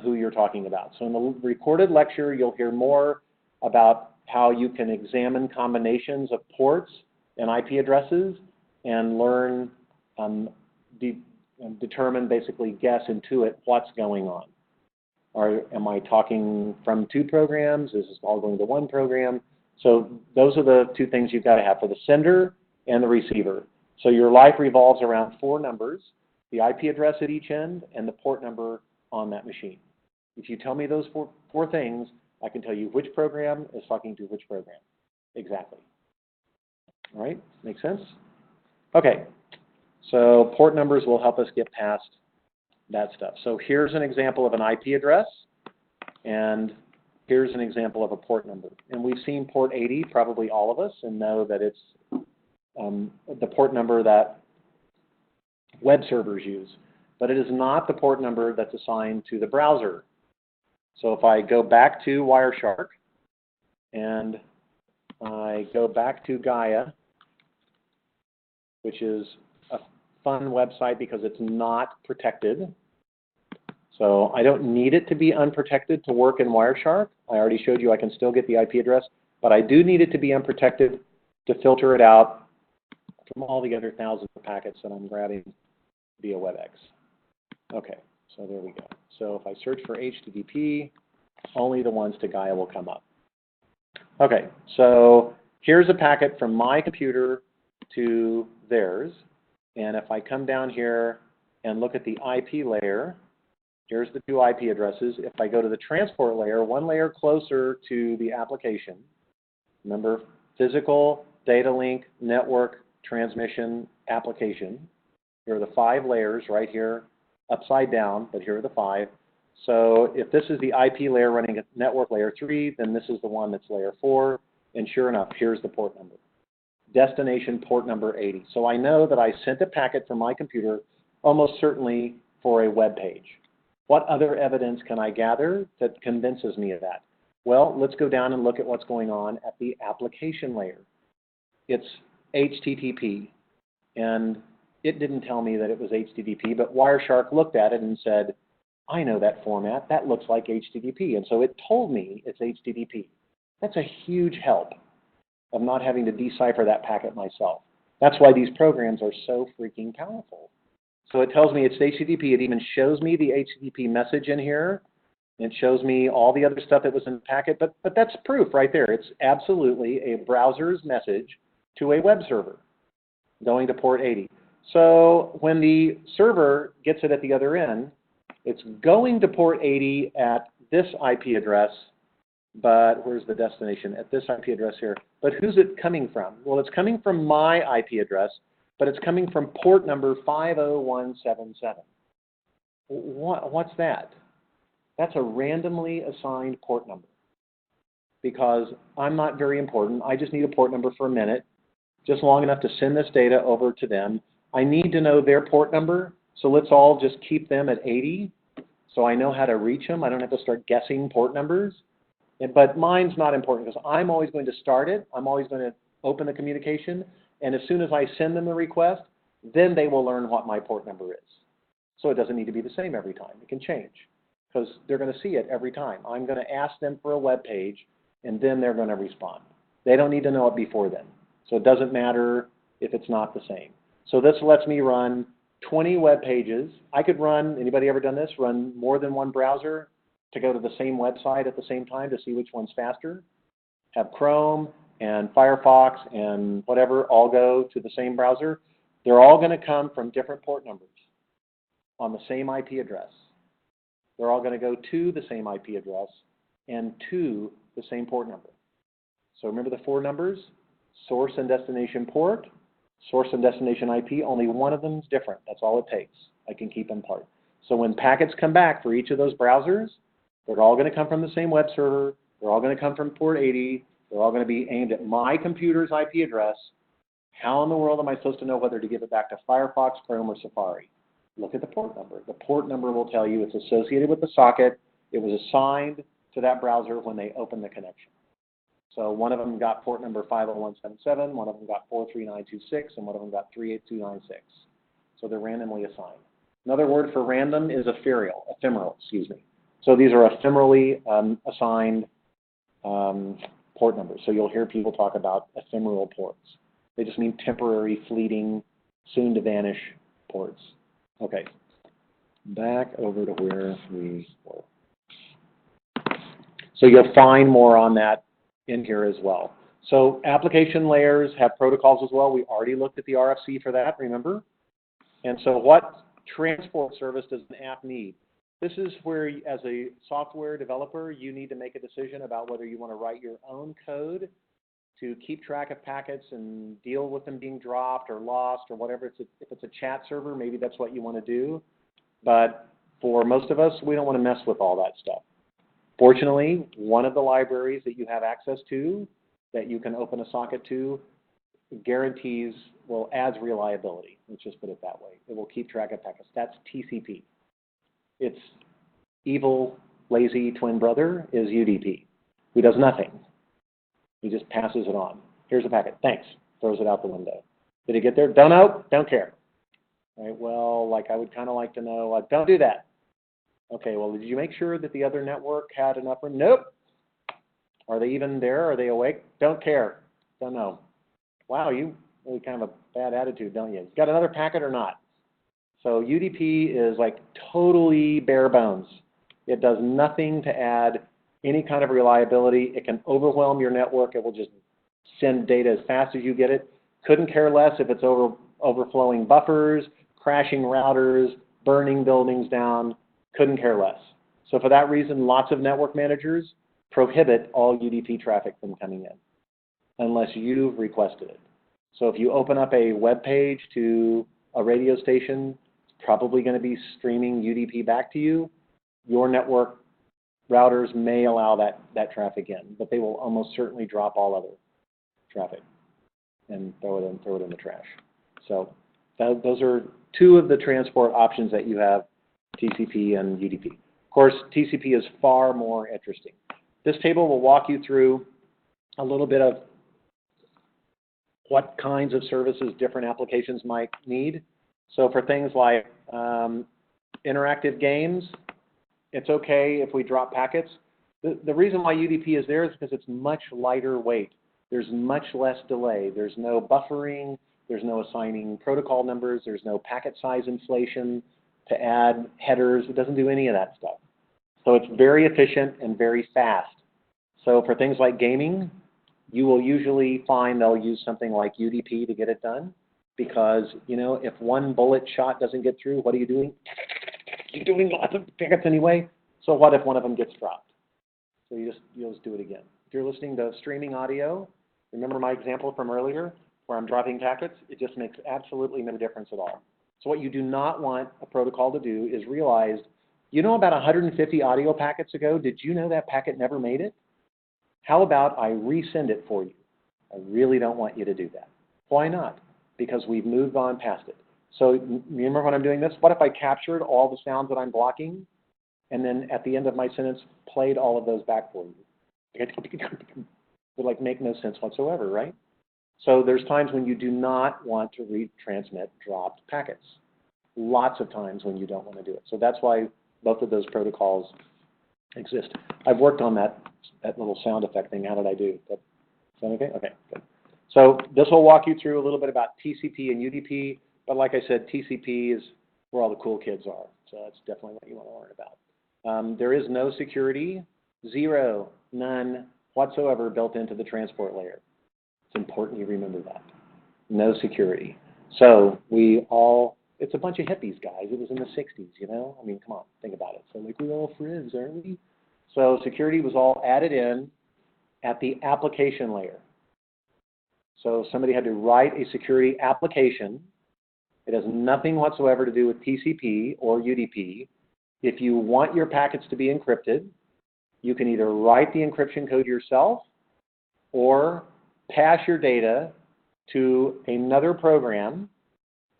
who you're talking about. So in the recorded lecture, you'll hear more about how you can examine combinations of ports and IP addresses and learn, determine, basically guess, intuit what's going on. Or am I talking from two programs? Is this all going to one program? So those are the two things you've got to have for the sender and the receiver. So your life revolves around four numbers, the IP address at each end and the port number on that machine. If you tell me those four things, I can tell you which program is talking to which program. Exactly. All right, make sense? Okay, so port numbers will help us get past that stuff. So here's an example of an IP address, and here's an example of a port number. And we've seen port 80, probably all of us, and know that it's the port number that web servers use. But it is not the port number that's assigned to the browser. So if I go back to Wireshark and I go back to Gaia, which is a fun website because it's not protected. So I don't need it to be unprotected to work in Wireshark. I already showed you I can still get the IP address, but I do need it to be unprotected to filter it out from all the other thousands of packets that I'm grabbing via WebEx. Okay, so there we go. So if I search for HTTP, only the ones to Gaia will come up. Okay, so here's a packet from my computer to theirs. And if I come down here and look at the IP layer, here's the two IP addresses. If I go to the transport layer, one layer closer to the application, remember, physical, data link, network, transmission, application. Here are the 5 layers right here, upside down, but here are the 5. So if this is the IP layer running at network layer 3, then this is the one that's layer 4. And sure enough, here's the port number. Destination port number 80. So I know that I sent a packet from my computer almost certainly for a web page. What other evidence can I gather that convinces me of that? Well, let's go down and look at what's going on at the application layer. It's HTTP, and it didn't tell me that it was HTTP, but Wireshark looked at it and said, I know that format, that looks like HTTP, and so it told me it's HTTP. That's a huge help of not having to decipher that packet myself. That's why these programs are so freaking powerful. So it tells me it's HTTP. It even shows me the HTTP message in here. It shows me all the other stuff that was in the packet, but that's proof right there. It's absolutely a browser's message to a web server going to port 80. So when the server gets it at the other end, it's going to port 80 at this IP address, but where's the destination? At this IP address here. But who's it coming from? Well, it's coming from my IP address, but it's coming from port number 50177. What's that? That's a randomly assigned port number because I'm not very important. I just need a port number for a minute, just long enough to send this data over to them. I need to know their port number So let's all just keep them at 80 so I know how to reach them. I don't have to start guessing port numbers. But mine's not important because I'm always going to start it. I'm always going to open the communication. And as soon as I send them the request, then they will learn what my port number is. So it doesn't need to be the same every time. It can change because they're going to see it every time. I'm going to ask them for a web page, and then they're going to respond. They don't need to know it before then. So it doesn't matter if it's not the same. So this lets me run 20 web pages. I could run, anybody ever done this, run more than one browser to go to the same website at the same time to see which one's faster? Have Chrome and Firefox and whatever all go to the same browser. They're all going to come from different port numbers on the same IP address. They're all going to go to the same IP address and to the same port number. So remember the 4 numbers? Source and destination port, source and destination IP. Only one of them is different. That's all it takes. I can keep them apart. So when packets come back for each of those browsers, they're all going to come from the same web server. They're all going to come from port 80. They're all going to be aimed at my computer's IP address. How in the world am I supposed to know whether to give it back to Firefox, Chrome, or Safari? Look at the port number. The port number will tell you it's associated with the socket. It was assigned to that browser when they opened the connection. So one of them got port number 50177, one of them got 43926, and one of them got 38296. So they're randomly assigned. Another word for random is ephemeral, excuse me. So these are ephemerally assigned port numbers. So you'll hear people talk about ephemeral ports. They just mean temporary, fleeting, soon to vanish ports. Okay, back over to where we were. So you'll find more on that in here as well. So application layers have protocols as well. We already looked at the RFC for that, remember? And so what transport service does an app need? This is where, as a software developer, you need to make a decision about whether you want to write your own code to keep track of packets and deal with them being dropped or lost or whatever. If it's a chat server, maybe that's what you want to do. But for most of us, we don't want to mess with all that stuff. Fortunately, one of the libraries that you have access to, that you can open a socket to, guarantees, well, adds reliability. Let's just put it that way. It will keep track of packets. That's TCP. Its evil, lazy twin brother is UDP, who does nothing. He just passes it on. Here's a packet. Thanks. Throws it out the window. Did it get there? Don't know. Don't care. All right, well, like I would kind of like to know, don't do that. Okay, well, did you make sure that the other network had enough room? Nope. Are they even there? Are they awake? Don't care. Don't know. Wow, you really kind of a bad attitude, don't you? Got another packet or not? So UDP is like totally bare bones. It does nothing to add any kind of reliability. It can overwhelm your network. It will just send data as fast as you get it. Couldn't care less if it's overflowing buffers, crashing routers, burning buildings down. Couldn't care less. So for that reason, lots of network managers prohibit all UDP traffic from coming in unless you've requested it. So if you open up a web page to a radio station, it's probably going to be streaming UDP back to you. Your network routers may allow that traffic in, but they will almost certainly drop all other traffic and throw it in the trash. So those are 2 of the transport options that you have, TCP and UDP. Of course, TCP is far more interesting. This table will walk you through a little bit of what kinds of services different applications might need. So for things like interactive games, it's okay if we drop packets. The reason why UDP is there is because it's much lighter weight. There's much less delay. There's no buffering. There's no assigning protocol numbers. There's no packet size inflation to add headers. It doesn't do any of that stuff. So it's very efficient and very fast. So for things like gaming, you will usually find they'll use something like UDP to get it done because, you know, if one bullet shot doesn't get through, what are you doing? You're doing lots of packets anyway. So what if one of them gets dropped? So you'll just do it again. If you're listening to streaming audio, remember my example from earlier where I'm dropping packets? It just makes absolutely no difference at all. So what you do not want a protocol to do is realize, you know, about 150 audio packets ago, did you know that packet never made it? How about I resend it for you? I really don't want you to do that. Why not? Because we've moved on past it. So you remember when I'm doing this? What if I captured all the sounds that I'm blocking, and then at the end of my sentence played all of those back for you? It would like make no sense whatsoever, right? So there's times when you do not want to retransmit dropped packets. Lots of times when you don't want to do it. So that's why both of those protocols exist. I've worked on that little sound effect thing. How did I do? Is that okay? Okay, good. So this will walk you through a little bit about TCP and UDP, but like I said, TCP is where all the cool kids are. So that's definitely what you want to learn about. There is no security, zero, none whatsoever built into the transport layer. It's important you remember that. No security. So it's a bunch of hippies, guys. It was in the 60s, you know? I mean, come on, think about it. So like, we're all friends, aren't we? So security was all added in at the application layer. So somebody had to write a security application. It has nothing whatsoever to do with TCP or UDP. If you want your packets to be encrypted, you can either write the encryption code yourself or pass your data to another program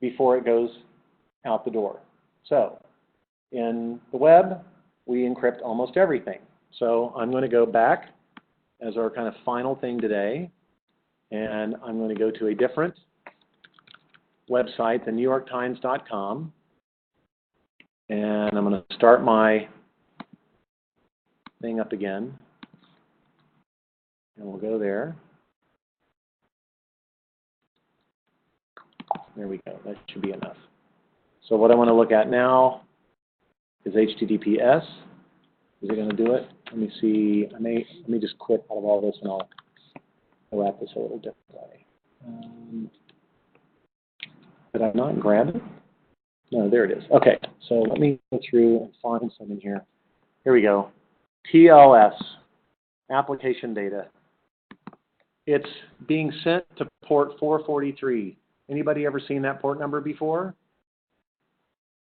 before it goes out the door. So in the web, we encrypt almost everything. So I'm going to go back as our kind of final thing today, and I'm going to go to a different website, the NewYorkTimes.com, and I'm going to start my thing up again, and we'll go there. There we go. That should be enough. So what I want to look at now is HTTPS. Is it going to do it? Let me see. Let me just quit out of all this, and I'll wrap this a little differently. Did I not grab it? No, there it is. Okay. So let me go through and find some in here. Here we go. TLS, application data. It's being sent to port 443. Anybody ever seen that port number before?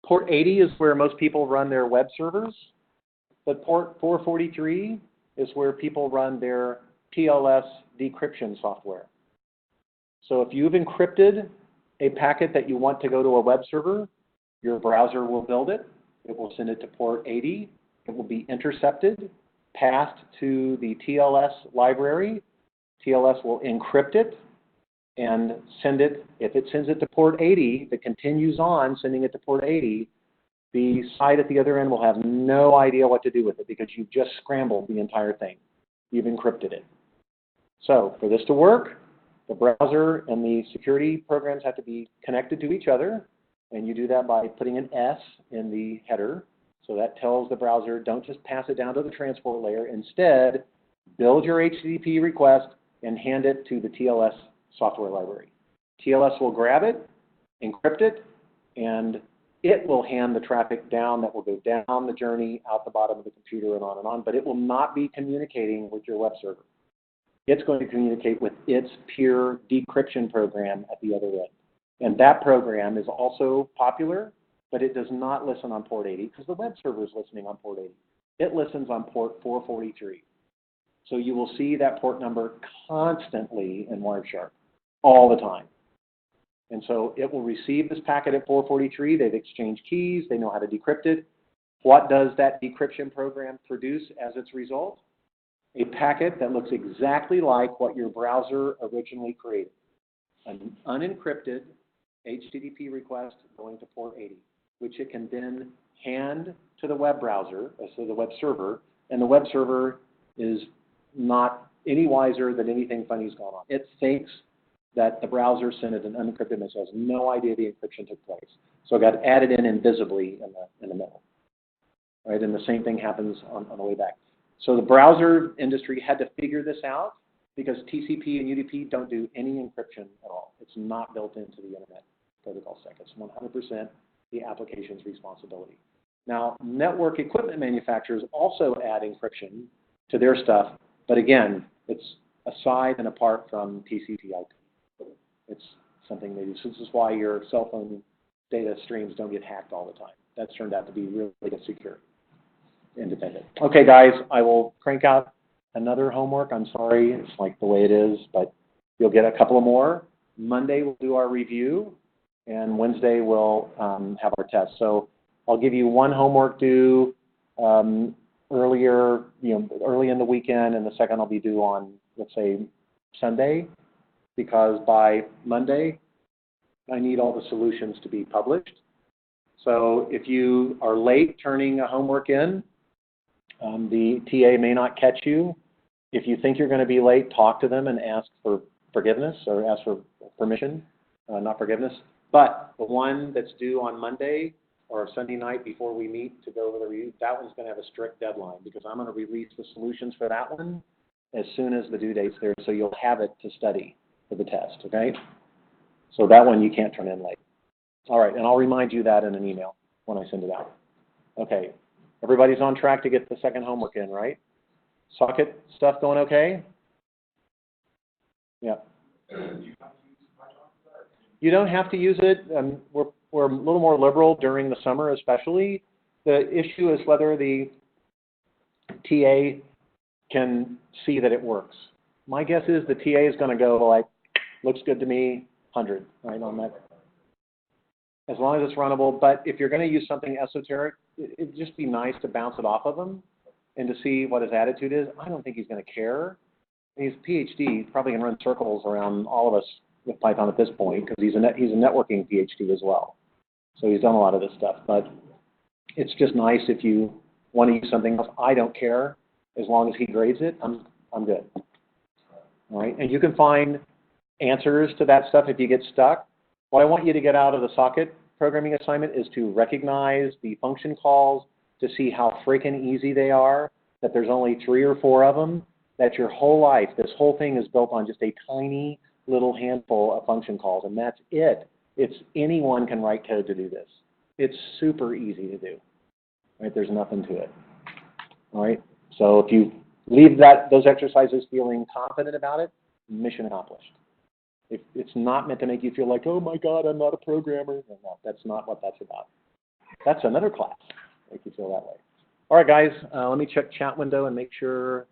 Port 80 is where most people run their web servers, but port 443 is where people run their TLS decryption software. So if you've encrypted a packet that you want to go to a web server, your browser will build it. It will send it to port 80. It will be intercepted, passed to the TLS library. TLS will encrypt it and send it. If it sends it to port 80, if it continues on sending it to port 80, the site at the other end will have no idea what to do with it because you've just scrambled the entire thing. You've encrypted it. So for this to work, the browser and the security programs have to be connected to each other, and you do that by putting an S in the header. So that tells the browser, don't just pass it down to the transport layer. Instead, build your HTTP request and hand it to the TLS software library. TLS will grab it, encrypt it, and it will hand the traffic down that will go down the journey, out the bottom of the computer, and on, but it will not be communicating with your web server. It's going to communicate with its peer decryption program at the other end. And that program is also popular, but it does not listen on port 80 because the web server is listening on port 80. It listens on port 443. So you will see that port number constantly in Wireshark, all the time. And so it will receive this packet at 443. They've exchanged keys. They know how to decrypt it. What does that decryption program produce as its result? A packet that looks exactly like what your browser originally created. An unencrypted HTTP request going to port 80, which it can then hand to the web browser, so the web server, and the web server is not any wiser that anything funny's gone on. It thinks that the browser sent it an unencrypted message, has no idea the encryption took place. So it got added in invisibly in the middle. Right? And the same thing happens on the way back. So the browser industry had to figure this out because TCP and UDP don't do any encryption at all. It's not built into the Internet Protocol stack. It's 100% the application's responsibility. Now, network equipment manufacturers also add encryption to their stuff, but again, it's aside and apart from TCP/IP. It's something they do. So this is why your cell phone data streams don't get hacked all the time. That's turned out to be really secure, independent. Okay, guys, I will crank out another homework. I'm sorry, it's like the way it is, but you'll get a couple of more. Monday we'll do our review, and Wednesday we'll have our test. So I'll give you one homework due earlier, early in the weekend, and the second will be due on, let's say, Sunday, because by Monday I need all the solutions to be published. So if you are late turning a homework in, the TA may not catch you. If you think you're going to be late, talk to them and ask for forgiveness or ask for permission, not forgiveness. But the one that's due on Monday or Sunday night before we meet to go over the review, that one's going to have a strict deadline because I'm going to release the solutions for that one as soon as the due date's there, so you'll have it to study for the test, okay? So that one you can't turn in late. All right, and I'll remind you that in an email when I send it out. Okay, everybody's on track to get the second homework in, right? Socket stuff going okay? Yeah. You don't have to use it. We're a little more liberal during the summer especially. The issue is whether the TA can see that it works. My guess is the TA is going to go like, looks good to me, 100, right, on that. As long as it's runnable. But if you're going to use something esoteric, it'd just be nice to bounce it off of him and to see what his attitude is. I don't think he's going to care. He's a PhD. He's probably going to run circles around all of us with Python at this point because he's a networking PhD as well. So he's done a lot of this stuff. But it's just nice if you want to use something else. I don't care. As long as he grades it, I'm good. All right? And you can find answers to that stuff if you get stuck. What I want you to get out of the socket programming assignment is to recognize the function calls, to see how freaking easy they are, that there's only 3 or 4 of them, that your whole life, this whole thing is built on just a tiny little handful of function calls, and that's it. Anyone can write code to do this. It's super easy to do. Right? There's nothing to it. All right? So if you leave those exercises feeling confident about it, mission accomplished. It's not meant to make you feel like, oh my God, I'm not a programmer. No, that's not what that's about. That's another class. Make you feel that way. All right, guys, let me check chat window and make sure.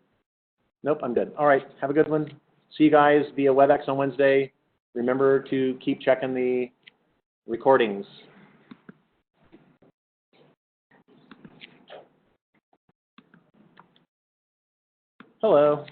Nope, I'm good. All right, have a good one. See you guys via WebEx on Wednesday. Remember to keep checking the recordings. Hello.